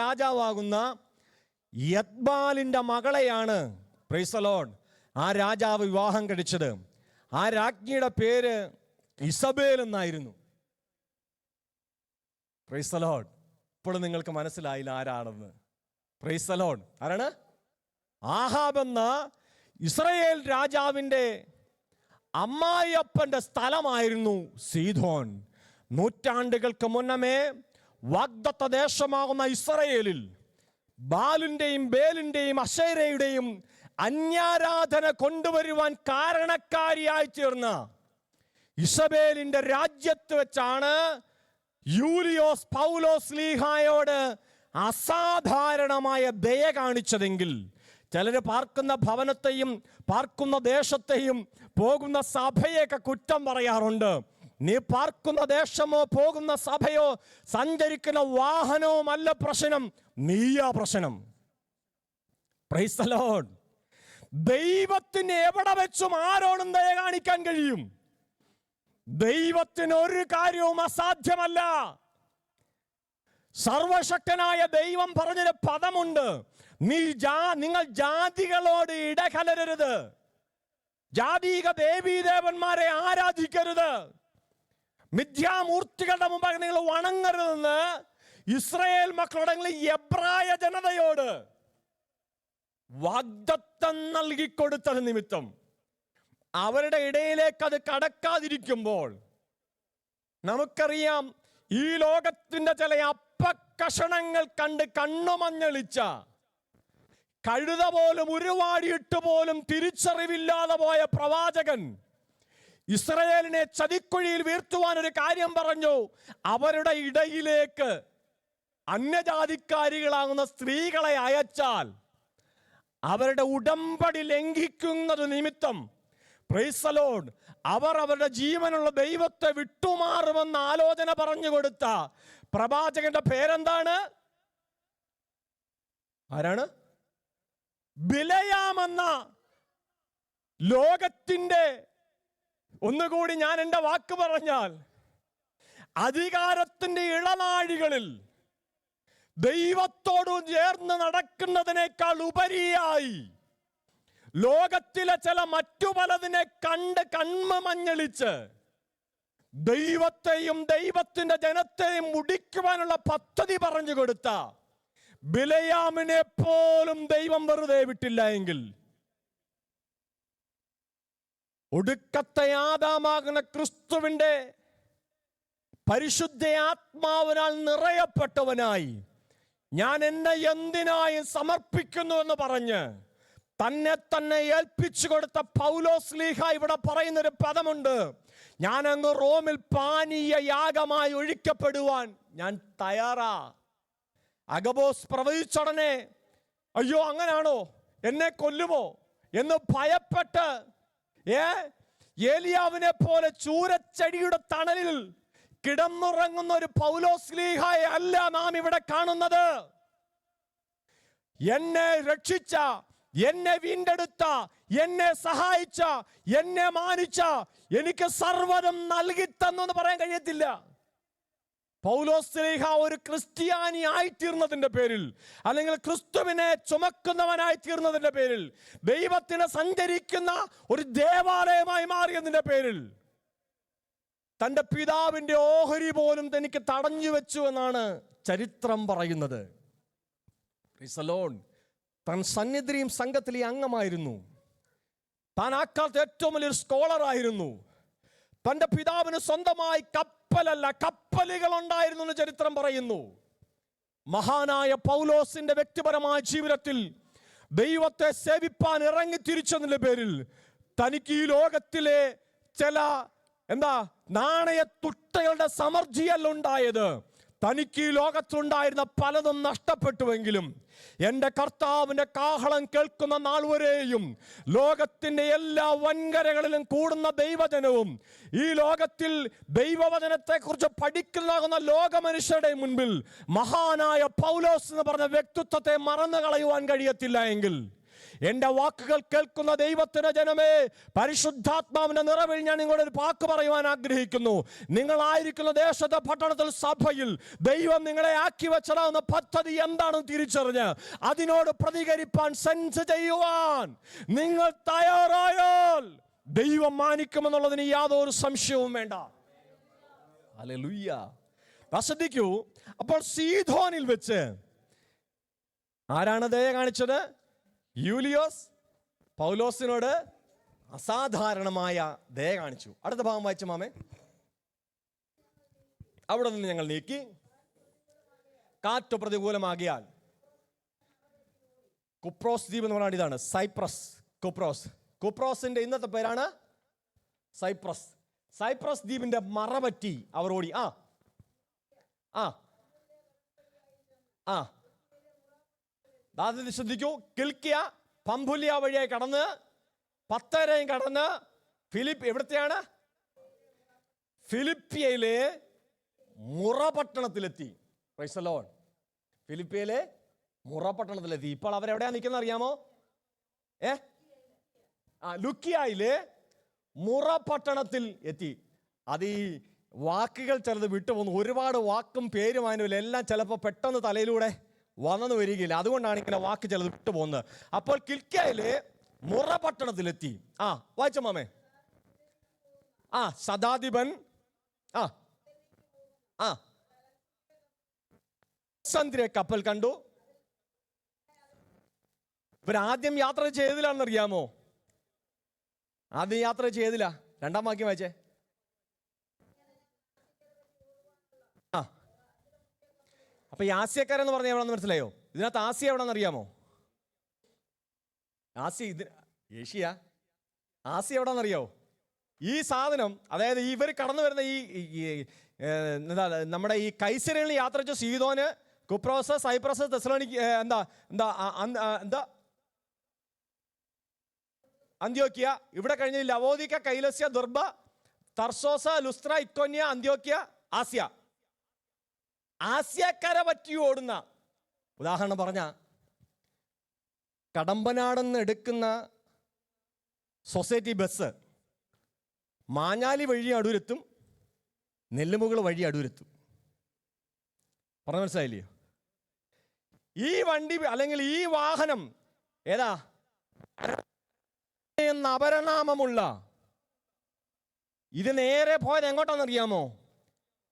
രാജാവാകുന്ന യത്ബാലിന്റെ മകളെയാണ്, പ്രൈസ് ദി ലോർഡ്, ആ രാജാവ് വിവാഹം കഴിച്ചത്. ആ രാജ്ഞിയുടെ പേര് ഇസബേൽ എന്നായിരുന്നു. Praise the Lord. ഇപ്പോഴും നിങ്ങൾക്ക് മനസ്സിലായില്ല ആരാണെന്ന്. Praise the Lord. ആരാണ്? ആഹാബ് എന്ന ഇസ്രായേൽ രാജാവിൻ്റെ അമ്മായിയപ്പന്റെ സ്ഥലമായിരുന്നു സീദോൻ. നൂറ്റാണ്ടുകൾക്ക് മുന്നമേ വാഗ്ദത്ത ദേശമാകുന്ന ഇസ്രായേലിൽ ബാലിന്റെയും ബേലിന്റെയും അശേരയുടെയും അന്യാരാധന കൊണ്ടുവരുവാൻ കാരണക്കാരിയായി തീർന്ന ഇസബേലിന്റെ രാജ്യത്ത് വെച്ചാണ് യൂലിയോസ് പൗലോസ് ലീഹായോട് അസാധാരണമായ ദയ കാണിച്ചതെങ്കിൽ, ചിലർ പാർക്കുന്ന ഭവനത്തെയും പാർക്കുന്ന ദേശത്തെയും പോകുന്ന സഭയൊക്കെ കുറ്റം പറയാറുണ്ട്. നീ പാർക്കുന്ന ദേശമോ പോകുന്ന സഭയോ സഞ്ചരിക്കുന്ന വാഹനവും അല്ല പ്രശ്നം, നീയാ പ്രശ്നം. Price the Lord. ദൈവത്തിന് എവിടെ വെച്ചും ആരോടും ദയ കാണിക്കാൻ കഴിയും. ദൈവത്തിന് ഒരു കാര്യവും അസാധ്യമല്ല. സർവശക്തനായ ദൈവം പറഞ്ഞൊരു പദമുണ്ട്, നിങ്ങൾ ജാതികളോട് ഇടകലരരുത്, ജാതീക ദേവീദേവന്മാരെ ആരാധിക്കരുത്, മിഥ്യാമൂർത്തികളുടെ മുമ്പാകെ നിങ്ങൾ വണങ്ങരുതെന്ന് ഇസ്രായേൽ മക്കളോട്, എബ്രായ ജനതയോട് വാഗ്ദത്തം നൽകിക്കൊടുത്തത് നിമിത്തം അവരുടെ ഇടയിലേക്ക് അത് കടക്കാതിരിക്കുമ്പോൾ, നമുക്കറിയാം ഈ ലോകത്തിന്റെ ചില അപ്പക്കഷണങ്ങൾ കണ്ട് കണ്ണുമഞ്ഞളിച്ച, കഴുത പോലും ഉരുവാടിയിട്ട് പോലും തിരിച്ചറിവില്ലാതെ പോയ പ്രവാചകൻ ഇസ്രായേലിനെ ചതിക്കുഴിയിൽ വീഴ്ത്തുവാൻ ഒരു കാര്യം പറഞ്ഞു. അവരുടെ ഇടയിലേക്ക് അന്യജാതിക്കാരികളാകുന്ന സ്ത്രീകളെ അയച്ചാൽ അവരുടെ ഉടമ്പടി ലംഘിക്കുന്നത് നിമിത്തം, പ്രൈസ് ദി ലോർഡ്, അവർ അവരുടെ ജീവനുള്ള ദൈവത്തെ വിട്ടുമാറുമെന്ന ആലോചന പറഞ്ഞു കൊടുത്ത പ്രവാചകന്റെ പേരെന്താണ്? ആരാണ്? ബിലയാം എന്ന ലോകത്തിന്റെ, ഒന്നുകൂടി ഞാൻ എൻ്റെ വാക്ക് പറഞ്ഞാൽ, അധികാരത്തിന്റെ ഇളനാഴികളിൽ ദൈവത്തോട് ചേർന്ന് നടക്കുന്നതിനേക്കാൾ ഉപരിയായി ലോകത്തിലെ ചില മറ്റു പലതിനെ കണ്ട് കണ്മ മഞ്ഞളിച്ച് ദൈവത്തെയും ദൈവത്തിന്റെ ജനത്തെയും മുടിക്കുവാനുള്ള പദ്ധതി പറഞ്ഞു കൊടുത്ത ബിലയാമിനെ പോലും ദൈവം വെറുതെ വിട്ടില്ല എങ്കിൽ, ഒടുക്കത്തെ ആദാമാകുന്ന ക്രിസ്തുവിന്റെ പരിശുദ്ധ ആത്മാവിനാൽ നിറയപ്പെട്ടവനായി ഞാൻ എന്നെ എന്തിനായും സമർപ്പിക്കുന്നു എന്ന് പറഞ്ഞ് തന്നെ തന്നെ ഏൽപ്പിച്ചു കൊടുത്ത പൗലോസ് ലീഹ ഇവിടെ പറയുന്നൊരു പദമുണ്ട്, ഞാൻ അങ്ങ് റോമിൽ പാനീയ യാഗമായി ഒഴിക്കപ്പെടുവാൻ ഞാൻ തയ്യാറാ. അഗബോസ് പ്രവചിച്ചുടനെ അയ്യോ അങ്ങനാണോ, എന്നെ കൊല്ലുമോ എന്ന് ഭയപ്പെട്ട് ഏലിയാവിനെ പോലെ ചൂരച്ചെടിയുടെ തണലിൽ കിടന്നുറങ്ങുന്ന ഒരു പൗലോസ് ലീഹയെ അല്ല നാം ഇവിടെ കാണുന്നത്. എന്നെ രക്ഷിച്ച, എന്നെ വീണ്ടെടുത്ത, എന്നെ സഹായിച്ച, എന്നെ മാനിച്ച, എനിക്ക് സർവ്വതും നൽകി തന്നു പറയാൻ കഴിയത്തില്ല. പൗലോസ് ലീഹ ഒരു ക്രിസ്ത്യാനി ആയിത്തീർന്നതിന്റെ പേരിൽ, അല്ലെങ്കിൽ ക്രിസ്തുവിനെ ചുമക്കുന്നവനായി തീർന്നതിന്റെ പേരിൽ, ദൈവത്തിന് സഞ്ചരിക്കുന്ന ഒരു ദേവാലയമായി മാറിയതിന്റെ പേരിൽ തൻ്റെ പിതാവിൻ്റെ ഓഹരി പോലും തനിക്ക് തടഞ്ഞു വെച്ചു എന്നാണ് ചരിത്രം പറയുന്നത്. താൻ സന്നിധിയും സംഘത്തിലെ അംഗമായിരുന്നു. താൻ ആക്കാലത്ത് ഏറ്റവും വലിയൊരു സ്കോളറായിരുന്നു. തൻ്റെ പിതാവിന് സ്വന്തമായി കപ്പലല്ല കപ്പലുകൾ ഉണ്ടായിരുന്നു എന്ന് ചരിത്രം പറയുന്നു. മഹാനായ പൗലോസിന്റെ വ്യക്തിപരമായ ജീവിതത്തിൽ ദൈവത്തെ സേവിപ്പാൻ ഇറങ്ങി തിരിച്ചതിന്റെ പേരിൽ തനിക്ക് ഈ ലോകത്തിലെ ചില നാണയത്തുട്ടകളുടെ സമൃദ്ധിയല്ല ഉണ്ടായത്. തനിക്ക് ഈ ലോകത്തുണ്ടായിരുന്ന പലതും നഷ്ടപ്പെട്ടുവെങ്കിലും എൻ്റെ കർത്താവിൻ്റെ കാഹളം കേൾക്കുന്ന നാൾ വരെയും ലോകത്തിൻ്റെ എല്ലാ വൻകരകളിലും കൂടുന്ന ദൈവജനവും ഈ ലോകത്തിൽ ദൈവവചനത്തെക്കുറിച്ച് പഠിക്കുന്നതാകുന്ന ലോകമനുഷ്യരുടെ മുൻപിൽ മഹാനായ പൗലോസ് എന്ന് പറഞ്ഞ വ്യക്തിത്വത്തെ മറന്നു കളയുവാൻ കഴിയത്തില്ല എങ്കിൽ എൻ്റെ വാക്കുകൾ കേൾക്കുന്ന ദൈവത്തിന്റെ ജനമേ, പരിശുദ്ധാത്മാവിന്റെ നിറവിൽ ഞാൻ നിങ്ങളുടെ ഒരു വാക്ക് പറയുവാൻ ആഗ്രഹിക്കുന്നു. നിങ്ങളായിരിക്കുന്ന ദേശത്തെ പട്ടണത്തിൽ സഭയിൽ ദൈവം നിങ്ങളെ ആക്കി വെച്ചതാവുന്ന പദ്ധതി എന്താണെന്ന് തിരിച്ചറിഞ്ഞ് അതിനോട് പ്രതികരിപ്പാൻ, സെൻസ് ചെയ്യുവാൻ നിങ്ങൾ തയ്യാറായാൽ ദൈവം മാനിക്കുമെന്നുള്ളതിന് യാതൊരു സംശയവും വേണ്ട. ഹല്ലേലൂയ. ശ്രദ്ധിക്കൂ. അപ്പോൾ സീദോനിൽ വെച്ച് ആരാണ് ദയ കാണിച്ചത്? യൂലിയോസ് പൗലോസിനോട് അസാധാരണമായ ദയ കാണിച്ചു. അടുത്ത ഭാഗം വായിച്ച മാമേ. അവിടെ നിന്ന് ഞങ്ങൾ നീക്കി, കാറ്റ് പ്രതികൂലമാകിയാൽ. കുപ്രോസ് ദ്വീപ് എന്ന് പറഞ്ഞാൽ ഇതാണ് സൈപ്രസ്. കുപ്രോസിന്റെ ഇന്നത്തെ പേരാണ് സൈപ്രസ്. സൈപ്രസ് ദ്വീപിന്റെ മറപറ്റി അവർ ഓടി. ശ്രദ്ധിക്കൂ. കിൽക്കിയ പംഫുലിയ വഴിയായി കടന്ന് പത്തരയും കടന്ന് എവിടത്തെയാണ്? ഫിലിപ്പിയയിലെ മുറ പട്ടണത്തിലെത്തി. Praise the Lord. ഫിലിപ്പിയയിലെ മുറ പട്ടണത്തിലെത്തി. ഇപ്പോൾ അവരെവിടെയാ നിൽക്കുന്നത് അറിയാമോ? ലുക്കിയയിലെ മുറ പട്ടണത്തിൽ എത്തി. അത് ഈ വാക്കുകൾ ചിലത് വിട്ടുപോകുന്നു. ഒരുപാട് വാക്കും പേരും അതിനും എല്ലാം ചിലപ്പോൾ പെട്ടെന്ന് തലയിലൂടെ വന്നു വരികയില്ല. അതുകൊണ്ടാണ് ഇങ്ങനെ വാക്ക് ചിലത് വിട്ടുപോകുന്നത്. അപ്പോൾ കിൽക്കിയയിലെ മുറ പട്ടണത്തിലെത്തി. വായിച്ച മാമേ. ശതാധിപൻ കപ്പൽ കണ്ടു. ഇവരാദ്യം യാത്ര ചെയ്തില്ലാന്നറിയാമോ? ആദ്യം യാത്ര ചെയ്തില്ല. രണ്ടാം വാക്യം വായിച്ചേ. അപ്പൊ ഈ ആസ്യക്കാരെന്ന് പറഞ്ഞാൽ എവിടെന്ന് മനസ്സിലായോ? ഇതിനകത്ത് ആസിയ എവിടെന്ന് അറിയാമോ? ഏഷ്യ. ആസിയ എവിടെന്ന് അറിയാമോ? ഈ സാധനം, അതായത് ഇവർ കടന്നു വരുന്ന നമ്മുടെ ഈ കൈസരയിൽ യാത്ര വെച്ച സീദോന്, കുപ്രോസ്, സൈപ്രസ്, തെസ്സലോനിക്ക, അന്ത്യോക്യ, ഇവിടെ കഴിഞ്ഞ ലവോദിക്ക, കൈലസ്യ, ദുർബ, തർസോസ, ലുസ്ത്ര, ഇക്കോന്യ, അന്ത്യോക്യ, ആസ്യ. ആസ്യക്കര പറ്റി ഓടുന്ന, ഉദാഹരണം പറഞ്ഞ കടമ്പനാടെന്ന് എടുക്കുന്ന സൊസൈറ്റി ബസ് മാഞ്ഞാലി വഴി അടൂരെത്തും, നെല്ലുമുകൾ വഴി അടൂരെത്തും. പറഞ്ഞ മനസ്സിലായില്ലയോ? ഈ വണ്ടി അല്ലെങ്കിൽ ഈ വാഹനം ഏതാ എന്ന അപരനാമമുള്ള ഇത് നേരെ പോയത് എങ്ങോട്ടാണെന്നറിയാമോ?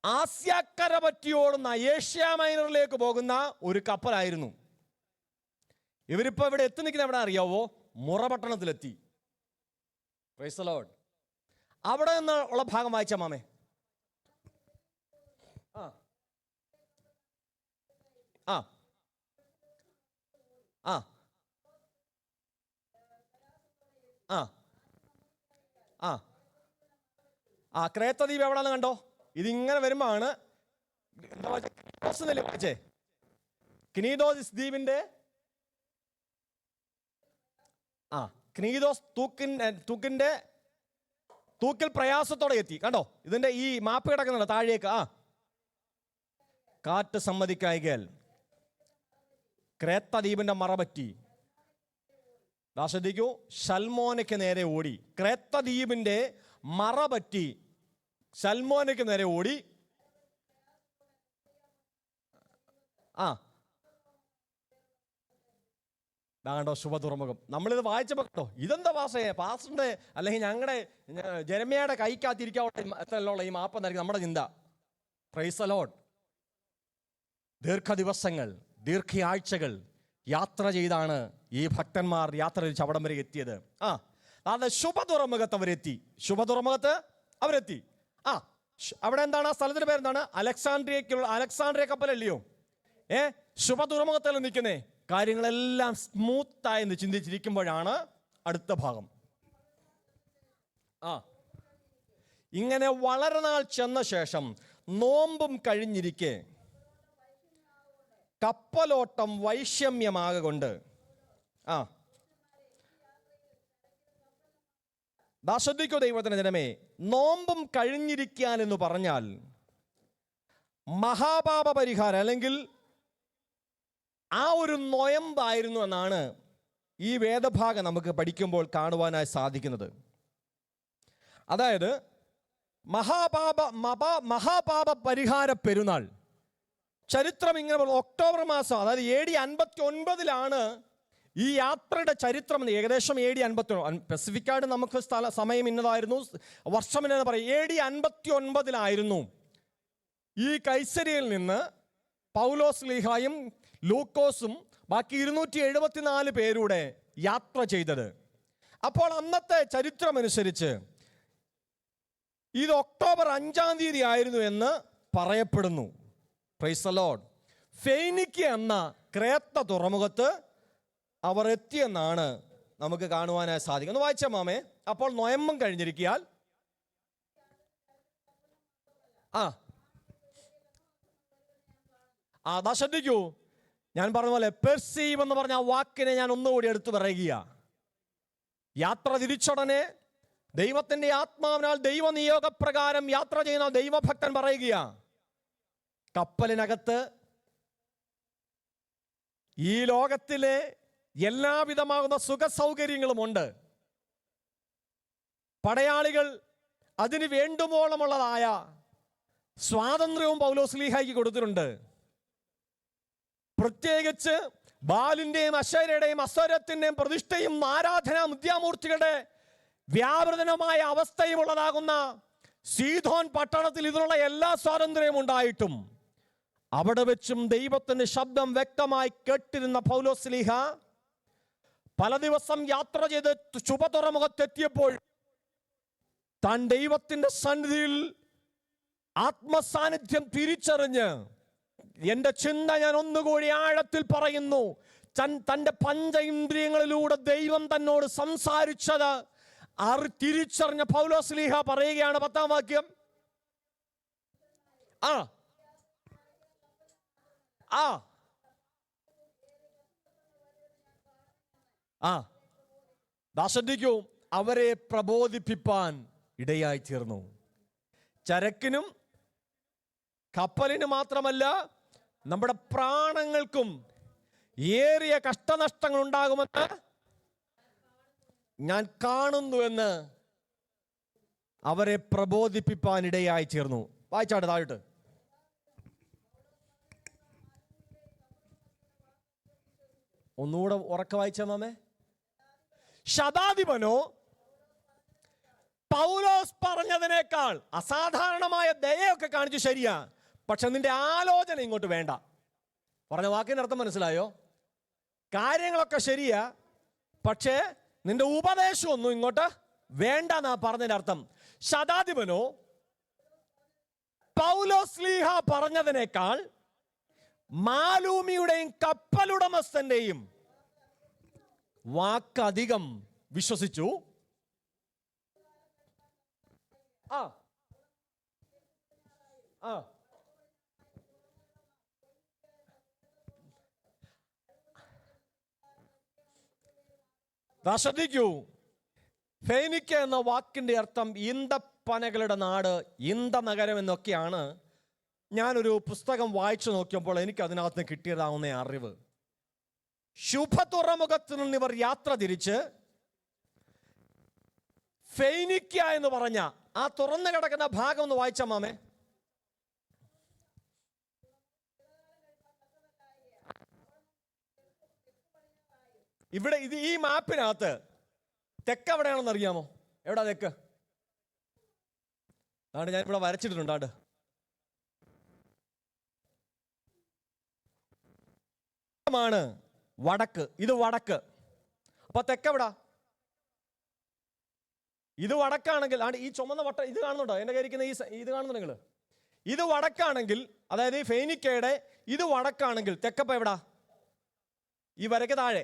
ആസ്യക്കര പറ്റി ഓടുന്ന ഏഷ്യ മൈനറിലേക്ക് പോകുന്ന ഒരു കപ്പലായിരുന്നു. ഇവരിപ്പോ ഇവിടെ എത്തി നിൽക്കുന്ന എവിടെ അറിയാവോ? മുറ പട്ടണത്തിലെത്തി. Praise the Lord. അവിടെ നിന്ന് ഉള്ള ഭാഗം വായിച്ച മാമേ. ക്രേത്ത ദ്വീപ് എവിടെയാണെന്ന് കണ്ടോ? ഇതിങ്ങനെ വരുമ്പോഴാണ് വായിച്ചേ. ക്നീദോസ് ദ്വീപിന്റെ ക്നീദോസ് തൂക്കിൽ പ്രയാസത്തോടെ എത്തി. കണ്ടോ? ഇതിന്റെ ഈ മാപ്പ് കിടക്കുന്നുണ്ടോ താഴേക്ക്? കാറ്റ് സമ്മതിക്കായികയാൽ ക്രേത്ത ദ്വീപിന്റെ മറപറ്റി. ശ്രദ്ധിക്കൂ. സൽമോനയ്ക്ക് നേരെ ഓടി. ക്രേത്ത ദ്വീപിന്റെ മറപറ്റി സൽമോനയ്ക്ക് നേരെ ഓടി. കണ്ടോ? ശുഭ തുറമുഖം. നമ്മളിത് വായിച്ചപ്പോൾ കേട്ടോ, ഇതെന്താ പാസ്റ്ററിന്റെ അല്ലെങ്കിൽ ഞങ്ങളുടെ ജെരമ്യയുടെ കൈക്കാത്തിരിക്കാനുള്ള ഈ മാപ്പ് എന്നായിരിക്കും നമ്മുടെ ചിന്ത. Praise the Lord. ദീർഘദിവസങ്ങൾ, ദീർഘയാഴ്ചകൾ യാത്ര ചെയ്താണ് ഈ ഭക്തന്മാർ യാത്ര ചെയ്ത് അവിടം വരെ എത്തിയത്. അത് ശുഭ തുറമുഖത്ത് അവരെത്തി. ശുഭ തുറമുഖത്ത് അവരെത്തി. അവിടെ എന്താണ്? ആ സ്ഥലത്തിന്റെ പേരെന്താണ്? അലക്സാണ്ട്രിയ കപ്പലല്ലയോ? ശുഭ തുറമുഖത്തല്ല നിൽക്കുന്നേ. കാര്യങ്ങളെല്ലാം സ്മൂത്തായെന്ന് ചിന്തിച്ചിരിക്കുമ്പോഴാണ് അടുത്ത ഭാഗം. ഇങ്ങനെ വളരെ നാൾ ചെന്ന ശേഷം നോമ്പും കഴിഞ്ഞിരിക്കെ കപ്പലോട്ടം വൈഷമ്യമാകൊണ്ട് ശ്രദ്ധിക്കൂ ദൈവത്തിന്റെ ജനമേ. നോമ്പും കഴിഞ്ഞിരിക്കാൻ എന്ന് പറഞ്ഞാൽ മഹാപാപ പരിഹാരം അല്ലെങ്കിൽ ആ ഒരു നൊയമ്പായിരുന്നു എന്നാണ് ഈ വേദഭാഗം നമുക്ക് പഠിക്കുമ്പോൾ കാണുവാനായി സാധിക്കുന്നത്. അതായത് മഹാപാപ പരിഹാര പെരുന്നാൾ ചരിത്രം ഇങ്ങനെ ഒക്ടോബർ മാസം, അതായത് AD 59 ഈ യാത്രയുടെ ചരിത്രം. ഏകദേശം AD 59, സ്പെസിഫിക്കായിട്ട് നമുക്ക് സമയം ഇന്നതായിരുന്നു, വർഷം ഇന്നെന്ന് പറയും. AD 59 ഈ കൈസരിയിൽ നിന്ന് പൗലോസ് ലീഹായും ലൂക്കോസും ബാക്കി 274 പേരുടെ യാത്ര ചെയ്തത്. അപ്പോൾ അന്നത്തെ ചരിത്രമനുസരിച്ച് ഇത് ഒക്ടോബർ 5 ആയിരുന്നു എന്ന് പറയപ്പെടുന്നു. Price the Lord. ഫെനിക്യ എന്ന ക്രേത്ത തുറമുഖത്ത് അവർ എത്തിയെന്നാണ് നമുക്ക് കാണുവാനായി സാധിക്കും. ഒന്ന് വായിച്ചാൽ മാമേ. അപ്പോൾ നൊയമ്പം കഴിഞ്ഞിരിക്കാൻ അതാ ശ്രദ്ധിക്കൂ. ഞാൻ പറഞ്ഞ പോലെ പെർസീവ് എന്ന് പറഞ്ഞ ആ വാക്കിനെ ഞാൻ ഒന്നുകൂടി എടുത്തു പറയുക. യാത്ര തിരിച്ചുടനെ ദൈവത്തിന്റെ ആത്മാവിനാൽ ദൈവനിയോഗപ്രകാരം യാത്ര ചെയ്യുന്ന ദൈവഭക്തൻ പറയുക, കപ്പലിനകത്ത് ഈ ലോകത്തിലെ എല്ലാവിധമാകുന്ന സുഖ സൗകര്യങ്ങളുമുണ്ട്. പടയാളികൾ അതിന് വേണ്ടുമോളമുള്ളതായ സ്വാതന്ത്ര്യവും പൗലോസ് ലീഹായ്ക്ക് കൊടുത്തിട്ടുണ്ട്. പ്രത്യേകിച്ച് ബാലിന്റെയും അശേരയുടെയും അസ്വരത്തിന്റെയും പ്രതിഷ്ഠയും ആരാധനാ മുദ്യാമൂർത്തികളുടെ വ്യാപൃതമായ അവസ്ഥയും ഉള്ളതാകുന്ന സീധോൻ പട്ടണത്തിൽ ഇതിനുള്ള എല്ലാ സ്വാതന്ത്ര്യവും ഉണ്ടായിട്ടും അവിടെ വെച്ചും ദൈവത്തിന്റെ ശബ്ദം വ്യക്തമായി കേട്ടിരുന്ന പൗലോസ് ലീഹ പല ദിവസം യാത്ര ചെയ്ത് ശുഭതുറമുഖത്തെത്തിയപ്പോൾ താൻ ദൈവത്തിന്റെ സന്നിധിയിൽ ആത്മസാന്നിധ്യം തിരിച്ചറിഞ്ഞ്, എന്റെ ചിന്ത ഞാൻ ഒന്നുകൂടി ആഴത്തിൽ പറയുന്നു, തന്റെ പഞ്ചേന്ദ്രിയങ്ങളിലൂടെ ദൈവം തന്നോട് സംസാരിച്ചത് തിരിച്ചറിഞ്ഞ പൗലോസ് ലീഹ പറയുകയാണ് 10-ാം വാക്യം. ശ്രദ്ധിക്കൂ, അവരെ പ്രബോധിപ്പിപ്പാൻ ഇടയായി തീർന്നു. ചരക്കിനും കപ്പലിന് മാത്രമല്ല നമ്മുടെ പ്രാണങ്ങൾക്കും ഏറിയ കഷ്ടനഷ്ടങ്ങൾ ഉണ്ടാകുമെന്ന് ഞാൻ കാണുന്നുവെന്ന് അവരെ പ്രബോധിപ്പിപ്പാൻ ഇടയായി തീർന്നു. വായിച്ചാട്ടെ താഴോട്ട്. ഒന്നുകൂടെ ഉറക്കെ വായിച്ച മാമേ. ശതാധിപനോ പൗലോസ് പറഞ്ഞതിനേക്കാൾ അസാധാരണമായ ദയൊക്കെ കാണിച്ചു, ശരിയാ, പക്ഷെ നിന്റെ ആലോചന ഇങ്ങോട്ട് വേണ്ട. പറഞ്ഞ വാക്കിന്റെ അർത്ഥം മനസ്സിലായോ? കാര്യങ്ങളൊക്കെ ശരിയാ, പക്ഷേ നിന്റെ ഉപദേശമൊന്നും ഇങ്ങോട്ട് വേണ്ട എന്നാ പറഞ്ഞതിന്റെ അർത്ഥം. ശതാധിപനോ പൗലോസ് ലീഹ പറഞ്ഞതിനേക്കാൾ മാലൂമിയുടെയും കപ്പലുടമസ്ഥന്റെയും വാക്കധികം വിശ്വസിച്ചു. ശ്രദ്ധിക്കൂ, ഫെനിക്ക എന്ന വാക്കിന്റെ അർത്ഥം ഈന്തപ്പനകളുടെ നാട്, ഈന്ത നഗരം എന്നൊക്കെയാണ്. ഞാനൊരു പുസ്തകം വായിച്ചു നോക്കിയപ്പോൾ എനിക്ക് അതിനകത്ത് കിട്ടിയതാവുന്ന അറിവ്. ശുഭതുറമുഖത്ത് നിന്ന് ഇവർ യാത്ര തിരിച്ച് ഫെനിക്ക എന്ന് പറഞ്ഞ ആ തുറന്നു കിടക്കുന്ന ഭാഗം ഒന്ന് വായിച്ച മാമേ. ഇവിടെ ഈ മാപ്പിനകത്ത് തെക്ക് എവിടെയാണെന്ന് അറിയാമോ? എവിടാ തെക്ക്? ഞാൻ ഇവിടെ വരച്ചിട്ടുണ്ട്. ാണ് വടക്ക്. ഇത് വടക്ക്. അപ്പൊ തെക്കെവിടാ? ഇത് വടക്കാണെങ്കിൽ ഈ ചുമന്ന വട്ടം ഇത് കാണുന്നുണ്ടോ? എന്റെ കയ്യിരിക്കുന്ന ഇത് കാണുന്നുണ്ടോ നിങ്ങൾ? ഇത് വടക്കാണെങ്കിൽ, അതായത് ഈ ഫെനിക്കയുടെ ഇത് വടക്കാണെങ്കിൽ തെക്കപ്പ എവിടാ? ഈ വരയ്ക്ക് താഴെ.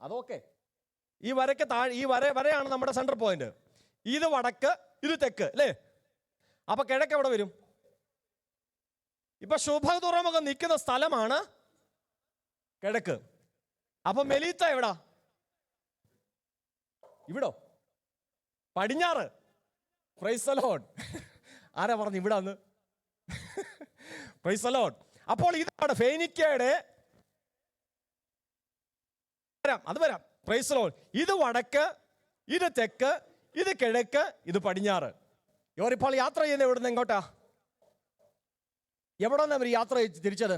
അതൊക്കെ ഈ വരയ്ക്ക് താഴെ, ഈ വരയാണ് നമ്മുടെ സെൻട്രൽ പോയിന്റ്. ഇത് വടക്ക്, ഇത് തെക്ക് അല്ലേ? അപ്പൊ കിഴക്ക് എവിടെ വരും? ഇപ്പൊ ശുഭതുറമുഖം നിൽക്കുന്ന സ്ഥലമാണ് കിഴക്ക്. അപ്പൊ മെലീത്ത എവിടാ? ഇവിടോ? പടിഞ്ഞാറ്. Price the Lord. ആരാ പറഞ്ഞു ഇവിടാന്ന്? Price the Lord. അപ്പോൾ ഇതാണ് ഫെനിക്കയുടെ വരാം. Price the Lord. ഇത് വടക്ക്, ഇത് തെക്ക്, ഇത് കിഴക്ക്, ഇത് പടിഞ്ഞാറ്. ഇവരിപ്പോൾ യാത്ര ചെയ്യുന്നത് എവിടുന്ന് എങ്ങോട്ടാ? എവിടെ നിന്ന് അവർ യാത്ര തിരിച്ചത്?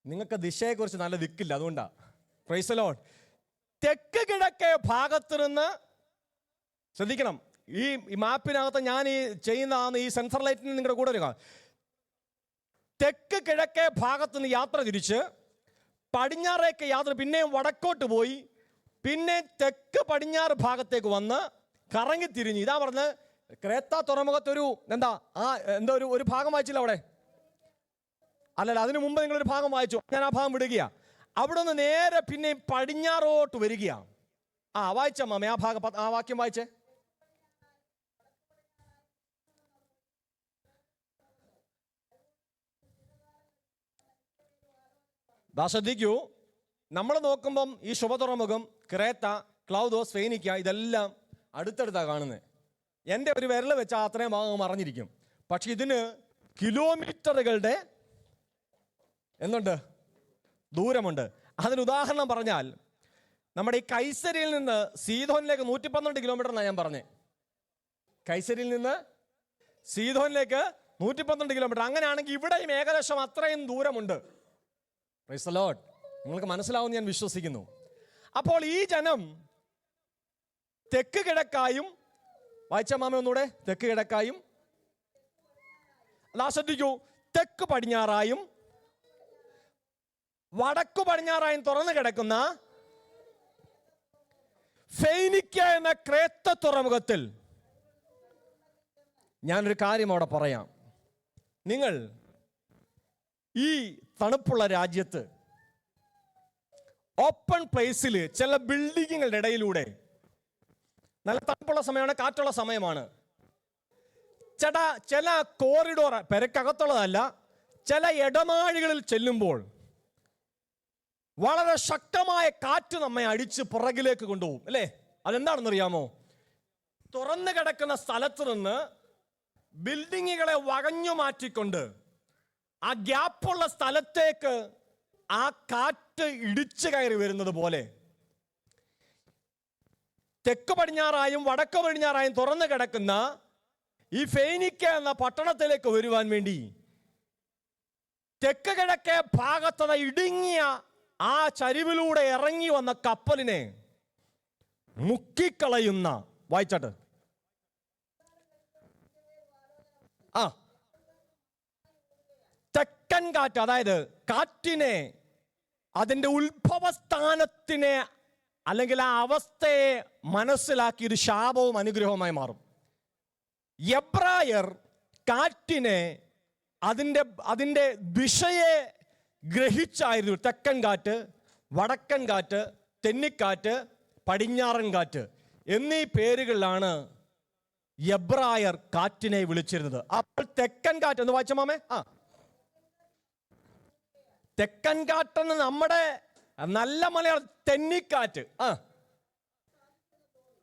നിങ്ങൾക്ക് ദിശയെക്കുറിച്ച് നല്ല ദിക്കില്ല, അതുകൊണ്ടാ. Price the Lord. തെക്ക് കിഴക്കേ ഭാഗത്ത് നിന്ന് ശ്രദ്ധിക്കണം. ഈ മാപ്പിനകത്ത് ഞാൻ ഈ ചെയ്യുന്ന ഈ സെൻസർ ലൈറ്റിന് നിങ്ങളുടെ കൂടെ വരിക. തെക്ക് കിഴക്കേ ഭാഗത്ത് നിന്ന് യാത്ര തിരിച്ച് പടിഞ്ഞാറേക്ക് യാത്ര, പിന്നെയും വടക്കോട്ട് പോയി, പിന്നെ തെക്ക് പടിഞ്ഞാറ് ഭാഗത്തേക്ക് വന്ന് കറങ്ങി തിരിഞ്ഞ്. ഇതാ പറഞ്ഞ് ക്രേത്ത തുറമുഖത്തൊരു ഒരു ഭാഗം വായിച്ചില്ല അവിടെ? അല്ലല്ല, അതിനു മുമ്പ് നിങ്ങളൊരു ഭാഗം വായിച്ചു. ഞാൻ ആ ഭാഗം വിടുകയാ. അവിടെ നിന്ന് നേരെ പിന്നെ പടിഞ്ഞാറോട്ട് വരികയാണ്. വായിച്ച മാമേ ആ ഭാഗം, ആ വാക്യം വായിച്ചേ. ശ്രദ്ധിക്കൂ. നമ്മൾ നോക്കുമ്പം ഈ ശുഭതുറമുഖം, ക്രേത്ത, ക്ലൗദോസ്, ഫെനീക്ക ഇതെല്ലാം അടുത്തടുത്താണ് കാണുന്നത്. എൻ്റെ ഒരു വിരൽ വെച്ചാൽ അത്രയും ഭാഗം മറഞ്ഞിരിക്കും. പക്ഷെ ഇതിന് കിലോമീറ്ററുകളുടെ ദൂരമുണ്ട്. അതിന് ഉദാഹരണം പറഞ്ഞാൽ, നമ്മുടെ ഈ കൈസരിയിൽ നിന്ന് സീദോനിലേക്ക് 112 കിലോമീറ്റർ എന്നാണ് ഞാൻ പറഞ്ഞത്. കൈസരിയിൽ നിന്ന് സീദോനിലേക്ക് 112 കിലോമീറ്റർ. അങ്ങനെയാണെങ്കിൽ ഇവിടെയും ഏകദേശം അത്രയും ദൂരമുണ്ട്. Price the Lord. നിങ്ങൾക്ക് മനസ്സിലാവും ഞാൻ വിശ്വസിക്കുന്നു. അപ്പോൾ ഈ ജനം തെക്ക് കിഴക്കായും, വായിച്ച മാമ ഒന്നുകൂടെ, തെക്ക് കിഴക്കായും, ശ്രദ്ധിക്കൂ, തെക്ക് പടിഞ്ഞാറായും വടക്കു പടിഞ്ഞാറായും തുറന്നു കിടക്കുന്ന ഫെനീക്ക എന്ന ക്രേത്ത തുറമുഖത്തിൽ ഞാനൊരു കാര്യം അവിടെ പറയാം. നിങ്ങൾ ഈ തണുപ്പുള്ള രാജ്യത്ത് ഓപ്പൺ പ്ലേസിൽ ചില ബിൽഡിങ്ങുകളുടെ ഇടയിലൂടെ, നല്ല തണുപ്പുള്ള സമയമാണ്, കാറ്റുള്ള സമയമാണ്, ചില കോറിഡോർ, പെരക്കകത്തുള്ളതല്ല, ചില ഇടനാഴികളിൽ ചെല്ലുമ്പോൾ വളരെ ശക്തമായ കാറ്റ് നമ്മെ അടിച്ച് പുറകിലേക്ക് കൊണ്ടുപോകും, അല്ലേ? അതെന്താണെന്നറിയാമോ? തുറന്നു കിടക്കുന്ന സ്ഥലത്ത് നിന്ന് ബിൽഡിങ്ങുകളെ വകഞ്ഞു മാറ്റിക്കൊണ്ട് ആ ഗ്യാപ്പുള്ള സ്ഥലത്തേക്ക് ആ കാറ്റ് ഇടിച്ചു കയറി വരുന്നത് പോലെ തെക്ക് പടിഞ്ഞാറായും വടക്ക് പടിഞ്ഞാറായും തുറന്നു കിടക്കുന്ന ഈ ഫെനീക്ക എന്ന പട്ടണത്തിലേക്ക് വരുവാൻ വേണ്ടി തെക്ക് കിഴക്കേ ഭാഗത്തത ഇടുങ്ങിയ ആ ചരിവിലൂടെ ഇറങ്ങി വന്ന കപ്പലിനെ മുക്കിക്കളയുന്ന, വായിച്ചാട്ട്, തെക്കൻ കാറ്റ്, അതായത് കാറ്റിനെ, അതിൻ്റെ ഉത്ഭവസ്ഥാനത്തിനെ അല്ലെങ്കിൽ ആ അവസ്ഥയെ മനസ്സിലാക്കി ഒരു ശാപവും അനുഗ്രഹവുമായി മാറും. എബ്രായർ കാറ്റിനെ അതിൻ്റെ ദിശയെ ഗ്രഹിച്ചായിരുന്നു തെക്കൻ കാറ്റ്, വടക്കൻ കാറ്റ്, തെന്നിക്കാറ്റ്, പടിഞ്ഞാറൻ കാറ്റ് എന്നീ പേരുകളിലാണ് എബ്രായർ കാറ്റിനെ വിളിച്ചിരുന്നത്. അപ്പോൾ തെക്കൻ കാറ്റ് എന്ന് വായിച്ച മാമേ, തെക്കൻ കാറ്റെന്ന് നമ്മുടെ നല്ല മലയാളം തെന്നിക്കാറ്റ്.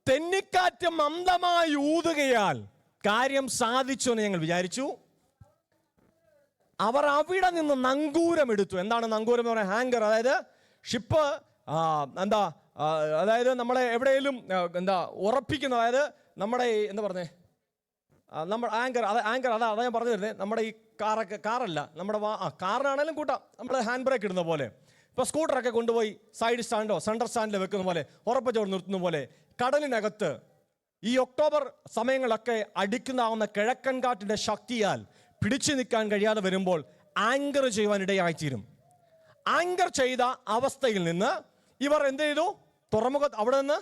തെന്നിക്കാറ്റ് മന്ദമായി ഊതുകയാൽ കാര്യം സാധിച്ചു എന്ന് ഞങ്ങൾ വിചാരിച്ചു. അവർ അവിടെ നിന്ന് നങ്കൂരം എടുത്തു. എന്താണ് നങ്കൂരം എന്ന് പറയുന്നത്? ഹാങ്കർ, അതായത് ഷിപ്പ് അതായത് നമ്മളെ എവിടെയെങ്കിലും ഉറപ്പിക്കുന്ന, അതായത് നമ്മുടെ നമ്മുടെ ആങ്കർ അതാ ഞാൻ പറഞ്ഞു തരുന്നത്. നമ്മുടെ ഈ കാറല്ല, നമ്മുടെ കാറിനാണേലും കൂട്ടാം, നമ്മൾ ഹാൻഡ് ബ്രേക്ക് ഇടുന്ന പോലെ, ഇപ്പോൾ സ്കൂട്ടറൊക്കെ കൊണ്ടുപോയി സൈഡ് സ്റ്റാൻഡോ സെൻട്രൽ സ്റ്റാൻഡിലോ വെക്കുന്ന പോലെ, ഉറപ്പിച്ചോട് നിർത്തുന്ന പോലെ, കടലിനകത്ത് ഈ ഒക്ടോബർ സമയങ്ങളൊക്കെ അടിക്കുന്നതാവുന്ന കിഴക്കൻ കാറ്റിൻ്റെ ശക്തിയാൽ പിടിച്ചു നിൽക്കാൻ കഴിയാതെ വരുമ്പോൾ ആങ്കർ ചെയ്യുവാൻ ഇടയായിത്തീരും. ആങ്കർ ചെയ്ത അവസ്ഥയിൽ നിന്ന് ഇവർ എന്ത് ചെയ്തു? അവിടെ നിന്ന്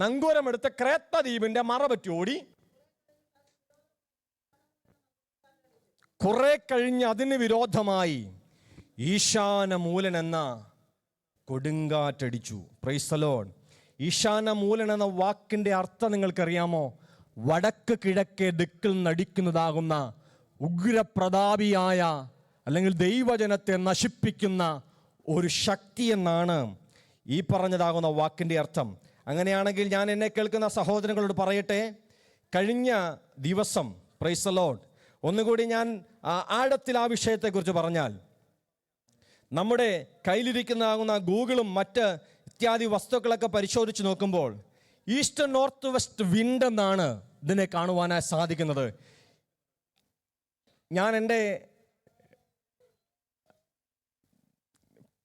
നങ്കൂരമെടുത്ത് ക്രേത്ത ദ്വീപിന്റെ മറപറ്റി ഓടി. കുറെ കഴിഞ്ഞ് അതിന് വിരോധമായി ഈശാനമൂലൻ എന്ന കൊടുങ്കാറ്റടിച്ചു. Praise the Lord. ഈശാനമൂലൻ എന്ന വാക്കിന്റെ അർത്ഥം നിങ്ങൾക്കറിയാമോ? വടക്ക് കിഴക്കേ ദിക്കിൽ നടിക്കുന്നതാകുന്ന ഉഗ്രപ്രതാപിയായ അല്ലെങ്കിൽ ദൈവജനത്തെ നശിപ്പിക്കുന്ന ഒരു ശക്തി എന്നാണ് ഈ പറഞ്ഞതാകുന്ന വാക്കിൻ്റെ അർത്ഥം. അങ്ങനെയാണെങ്കിൽ ഞാൻ എന്നെ കേൾക്കുന്ന സഹോദരങ്ങളോട് പറയട്ടെ, കഴിഞ്ഞ ദിവസം പ്രൈസ് ദി ലോർഡ്. ഒന്നുകൂടി ഞാൻ ആഴത്തിൽ ആ വിഷയത്തെക്കുറിച്ച് പറഞ്ഞാൽ, നമ്മുടെ കയ്യിലിരിക്കുന്നതാകുന്ന ഗൂഗിളും മറ്റ് ഇത്യാദി വസ്തുക്കളൊക്കെ പരിശോധിച്ച് നോക്കുമ്പോൾ ഈസ്റ്റ് നോർത്ത് വെസ്റ്റ് വിൻഡ് എന്നാണ് ഇതിനെ കാണുവാനായി സാധിക്കുന്നത്. ഞാൻ എൻ്റെ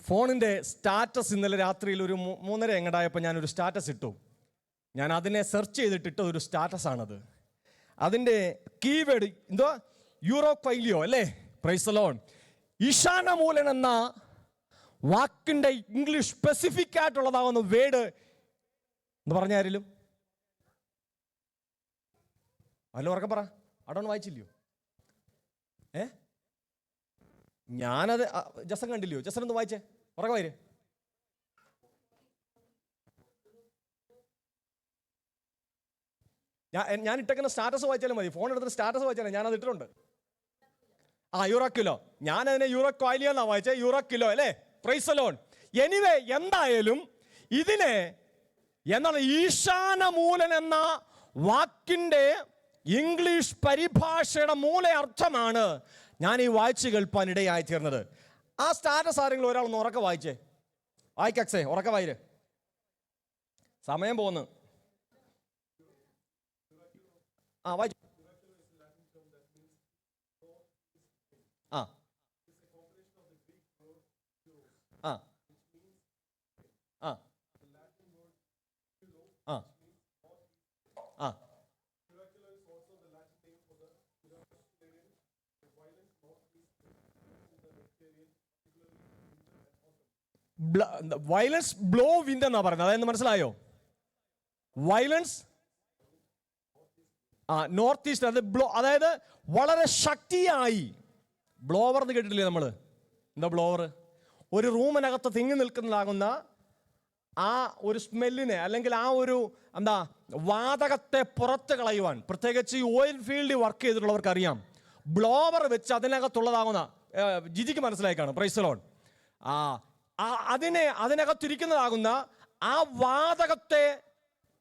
ഫോണിൻ്റെ സ്റ്റാറ്റസ് ഇന്നലെ രാത്രിയിൽ ഒരു 3:30 എങ്ങടായപ്പോൾ ഞാനൊരു സ്റ്റാറ്റസ് ഇട്ടു. ഞാൻ അതിനെ സെർച്ച് ചെയ്തിട്ടിട്ട ഒരു സ്റ്റാറ്റസാണത്. അതിൻ്റെ കീവേഡ് എന്തോ യൂറോക്വൈലിയോ അല്ലേ? Price the Lord. ഈശാനമൂലൻ എന്ന വാക്കിൻ്റെ ഇംഗ്ലീഷ് സ്പെസിഫിക് ആയിട്ടുള്ളതാവുന്ന വേർഡ് എന്ന് പറഞ്ഞാലും അല്ല, ഉറക്കെ പറ. അടോൺ വായിച്ചില്ലയോ? ഞാനത് ജസൻ കണ്ടില്ലയോ? ജസൻ ഒന്ന് വായിച്ചേ, ഉറക്കെ വായിര്. ഞാൻ ഇട്ടേക്കുന്ന സ്റ്റാറ്റസ് വായിച്ചാലും മതി. ഫോൺ എടുത്തിട്ട് സ്റ്റാറ്റസ് വായിച്ചാലും ഞാനത് ഇട്ടിട്ടുണ്ട്. യൂറോക്കിലോ. ഞാനതിനെ യൂറോക്വൈലിയോ എന്നാ വായിച്ചേ, യൂറോക്കിലോ അല്ലേ? Price the Lord. എനിവേ, എന്തായാലും ഇതിനെ എന്താണ് ഈശാനമൂലൻ എന്ന വാക്കിൻ്റെ ഇംഗ്ലീഷ് പരിഭാഷയുടെ മൂല അർത്ഥമാണ് ഞാൻ ഈ വായിച്ചു കേൾപ്പാൻ ഇടയായി തീർന്നത്. ആ സ്റ്റാറ്റസ് ആരെങ്കിലും ഒരാളൊന്ന് ഉറക്കെ വായിച്ചേ. വായിക്കേ, ഉറക്കെ വായിര്. സമയം പോകുന്നു. വായിച്ചു. ആ ആ ആ ആ ആ വയലൻസ് ബ്ലോ വിൻഡ് എന്നാ പറയുന്നത്. അതെന്ന് മനസ്സിലായോ? Violence north east. അത് ബ്ലോ, അതായത് വളരെ ശക്തിയായി. ബ്ലോവർ എന്ന് കേട്ടിട്ടില്ലേ നമ്മൾ? എന്താ ബ്ലോവർ? ഒരു റൂമിനകത്ത് തിങ്ങി നിൽക്കുന്നതാകുന്ന ആ ഒരു സ്മെല്ലിനെ അല്ലെങ്കിൽ ആ ഒരു എന്താ വാതകത്തെ പുറത്ത് കളയുവാൻ, പ്രത്യേകിച്ച് ഈ ഓയിൽ ഫീൽഡിൽ വർക്ക് ചെയ്തിട്ടുള്ളവർക്ക് അറിയാം. ബ്ലോവർ വെച്ച് അതിനകത്തുള്ളതാകുന്ന ജിജിക്ക് മനസ്സിലായി കാണും. Price the Lord. അതിനകത്തിരിക്കുന്നതാകുന്ന ആ വാതകത്തെ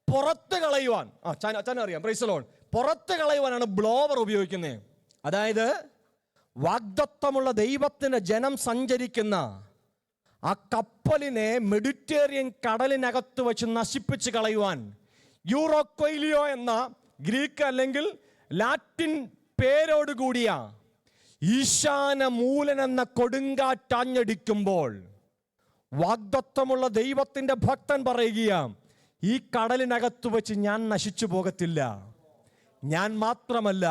പുറത്ത് കളയുവാൻ അച്ഛനും അറിയാം. Price the Lord. പുറത്ത് കളയുവാനാണ് ബ്ലോവർ ഉപയോഗിക്കുന്നത്. അതായത് വാഗ്ദത്തമുള്ള ദൈവത്തിന്റെ ജനം സഞ്ചരിക്കുന്ന ആ കപ്പലിനെ മെഡിറ്ററേനിയൻ കടലിനകത്ത് വെച്ച് നശിപ്പിച്ച് കളയുവാൻ യൂറോക്വൈലിയോ എന്ന ഗ്രീക്ക് അല്ലെങ്കിൽ ലാറ്റിൻ പേരോടുകൂടിയ ഈശാനമൂലൻ എന്ന കൊടുങ്കാറ്റാഞ്ഞടിക്കുമ്പോൾ വാഗ്ദത്തമുള്ള ദൈവത്തിന്റെ ഭക്തൻ പറയുക, ഈ കടലിനകത്ത് വെച്ച് ഞാൻ നശിച്ചു പോകത്തില്ല. ഞാൻ മാത്രമല്ല,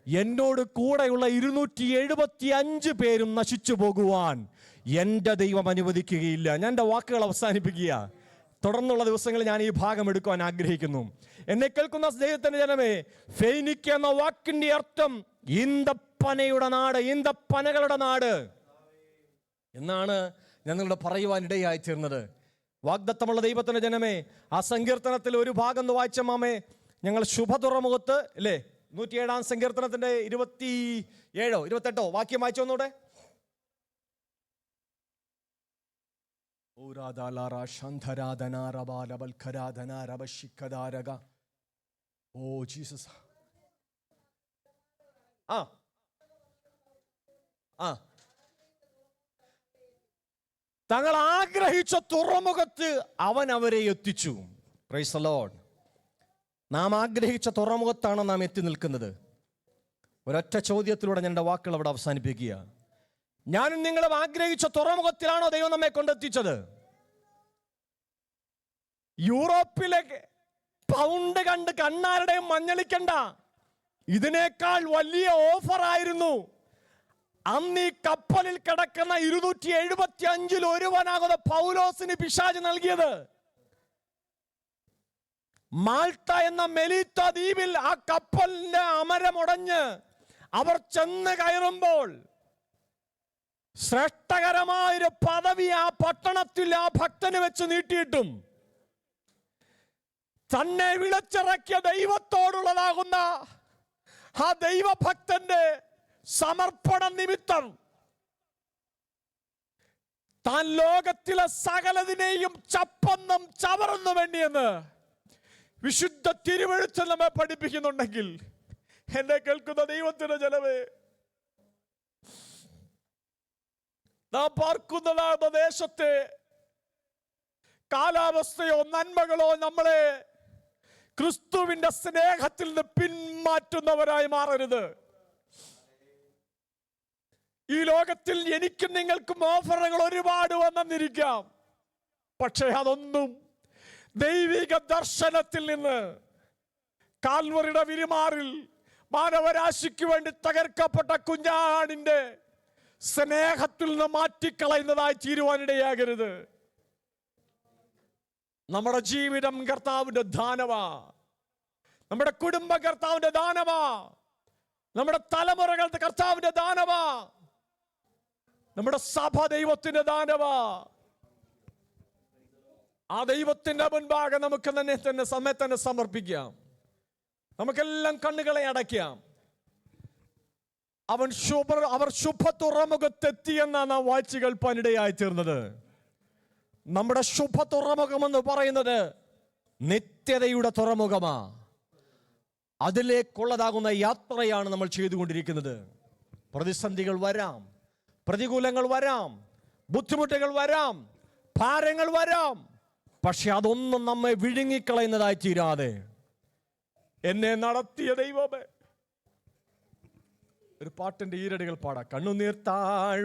എന്നോട് കൂടെയുള്ള 275 പേരും നശിച്ചു പോകുവാൻ എൻ്റെ ദൈവം അനുവദിക്കുകയില്ല. ഞാൻ എൻ്റെ വാക്കുകൾ അവസാനിപ്പിക്കുക. തുടർന്നുള്ള ദിവസങ്ങളിൽ ഞാൻ ഈ ഭാഗം എടുക്കുവാൻ ആഗ്രഹിക്കുന്നു. എന്നെ കേൾക്കുന്ന ദൈവത്തിന്റെ ജനമേ, ഫെയ്നിക്ക് എന്ന വാക്കിന്റെ അർത്ഥം ഈന്തപ്പനയുടെ നാട്, ഈന്തപ്പനകളുടെ നാട് എന്നാണ് ഞങ്ങളുടെ പറയുവാൻ ഇടയായി തീർന്നത്. വാഗ്ദത്തമുള്ള ദൈവത്തിന്റെ ജനമേ, ആ സങ്കീർത്തനത്തിൽ ഒരു ഭാഗം ഒന്ന് വായിച്ച മാമേ. ഞങ്ങൾ ശുഭതുറമുഖത്ത് അല്ലേ, 107 സങ്കീർത്തനത്തിന്റെ 27 28 വാക്യം വായിച്ചു വന്നൂടെ. Oh Jesus. തങ്ങൾ ആഗ്രഹിച്ച തുറമുഖത്ത് അവൻ അവരെ എത്തിച്ചു. Price the Lord. നാം ആഗ്രഹിച്ച തുറമുഖത്താണ് നാം എത്തി നിൽക്കുന്നത്. ഒരൊറ്റ ചോദ്യത്തിലൂടെ ഞാൻ എൻ്റെ വാക്കുകൾ അവിടെ അവസാനിപ്പിക്കുക. ഞാനും നിങ്ങളും ആഗ്രഹിച്ച തുറമുഖത്തിലാണോ ദൈവം നമ്മെ കൊണ്ടെത്തിച്ചത്? യൂറോപ്പിലേക്ക് പൗണ്ട് കണ്ട് കണ്ണാരുടെയും മഞ്ഞളിക്കണ്ട. ഇതിനേക്കാൾ വലിയ ഓഫർ ആയിരുന്നു അന്ന് ഈ കപ്പലിൽ കിടക്കുന്ന 275 ഒരുവനാകുന്ന പൗലോസിന് പിശാച് നൽകിയത്. മാൾട്ട എന്ന മെലീത്ത ദ്വീപിൽ ആ കപ്പലിന്റെ അമരമുടഞ്ഞ് അവർ ചെന്ന് കയറുമ്പോൾ ശ്രേഷ്ഠകരമായൊരു പദവി ആ പട്ടണത്തിൽ ആ ഭക്തന് വെച്ച് നീട്ടിയിട്ടും തന്നെ വിളിച്ചിറക്കിയ ദൈവത്തോടുള്ളതാകുന്ന ആ ദൈവഭക്തന്റെ സമർപ്പണ നിമിത്തം താൻ ലോകത്തിലെ സകലതിനെയും ചപ്പന്നും ചവറന്നു വേണ്ടിയെന്ന് വിശുദ്ധ തിരുവെഴുത്ത് നമ്മെ പഠിപ്പിക്കുന്നുണ്ടെങ്കിൽ എന്നെ കേൾക്കുന്ന ദൈവത്തിന്റെ ജനമേ, നാം പാർക്കുന്നതാകുന്ന ദേശത്തെ കാലാവസ്ഥയോ നന്മകളോ നമ്മളെ ക്രിസ്തുവിന്റെ സ്നേഹത്തിൽ നിന്ന് പിന്മാറ്റുന്നവരായി മാറരുത്. ഈ ലോകത്തിൽ എനിക്കും നിങ്ങൾക്കും ഓഫറുകൾ ഒരുപാട് വന്നിരിക്കാം. പക്ഷേ അതൊന്നും ദൈവിക ദർശനത്തിൽ നിന്ന്, കാൽവറിയുടെ വിരിമാറിൽ മാനവരാശിക്ക് വേണ്ടി തകർക്കപ്പെട്ട കുഞ്ഞാടിന്റെ സ്നേഹത്തിൽ നിന്ന് മാറ്റിക്കളയുന്നതായി തീരുവാനിടയാകരുത്. നമ്മുടെ ജീവിതം കർത്താവിന്റെ ദാനമാ, നമ്മുടെ കുടുംബ കർത്താവിന്റെ ദാനമാ, നമ്മുടെ തലമുറകൾ കർത്താവിന്റെ ദാനമാ, നമ്മുടെ സഭ ദൈവത്തിന്റെ ദാനമാ. ആ ദൈവത്തിന്റെ മുൻപാകെ നമുക്ക് തന്നെ സമയത്തന്നെ സമർപ്പിക്കാം. നമുക്കെല്ലാം കണ്ണുകളെ അടയ്ക്കാം. അവർ ശുഭ തുറമുഖത്തെത്തിയെന്നാണ് ആ വാഴ്ചകൾ പനിടയായി തീർന്നത്. നമ്മുടെ ശുഭ തുറമുഖം എന്ന് പറയുന്നത് നിത്യതയുടെ തുറമുഖമാ. അതിലേക്കുള്ളതാകുന്ന യാത്രയാണ് നമ്മൾ ചെയ്തുകൊണ്ടിരിക്കുന്നത്. പ്രതിസന്ധികൾ വരാം, പ്രതികൂലങ്ങൾ വരാം, ബുദ്ധിമുട്ടുകൾ വരാം, ഭാരങ്ങൾ വരാം. പക്ഷെ അതൊന്നും നമ്മെ വിഴുങ്ങിക്കളയുന്നതായി തീരാതെ എന്നെ നടത്തിയ ദൈവമേ, ഒരു പാട്ടിന്റെ ഈരടികൾ പാടാം. കണ്ണുനീർ താഴ്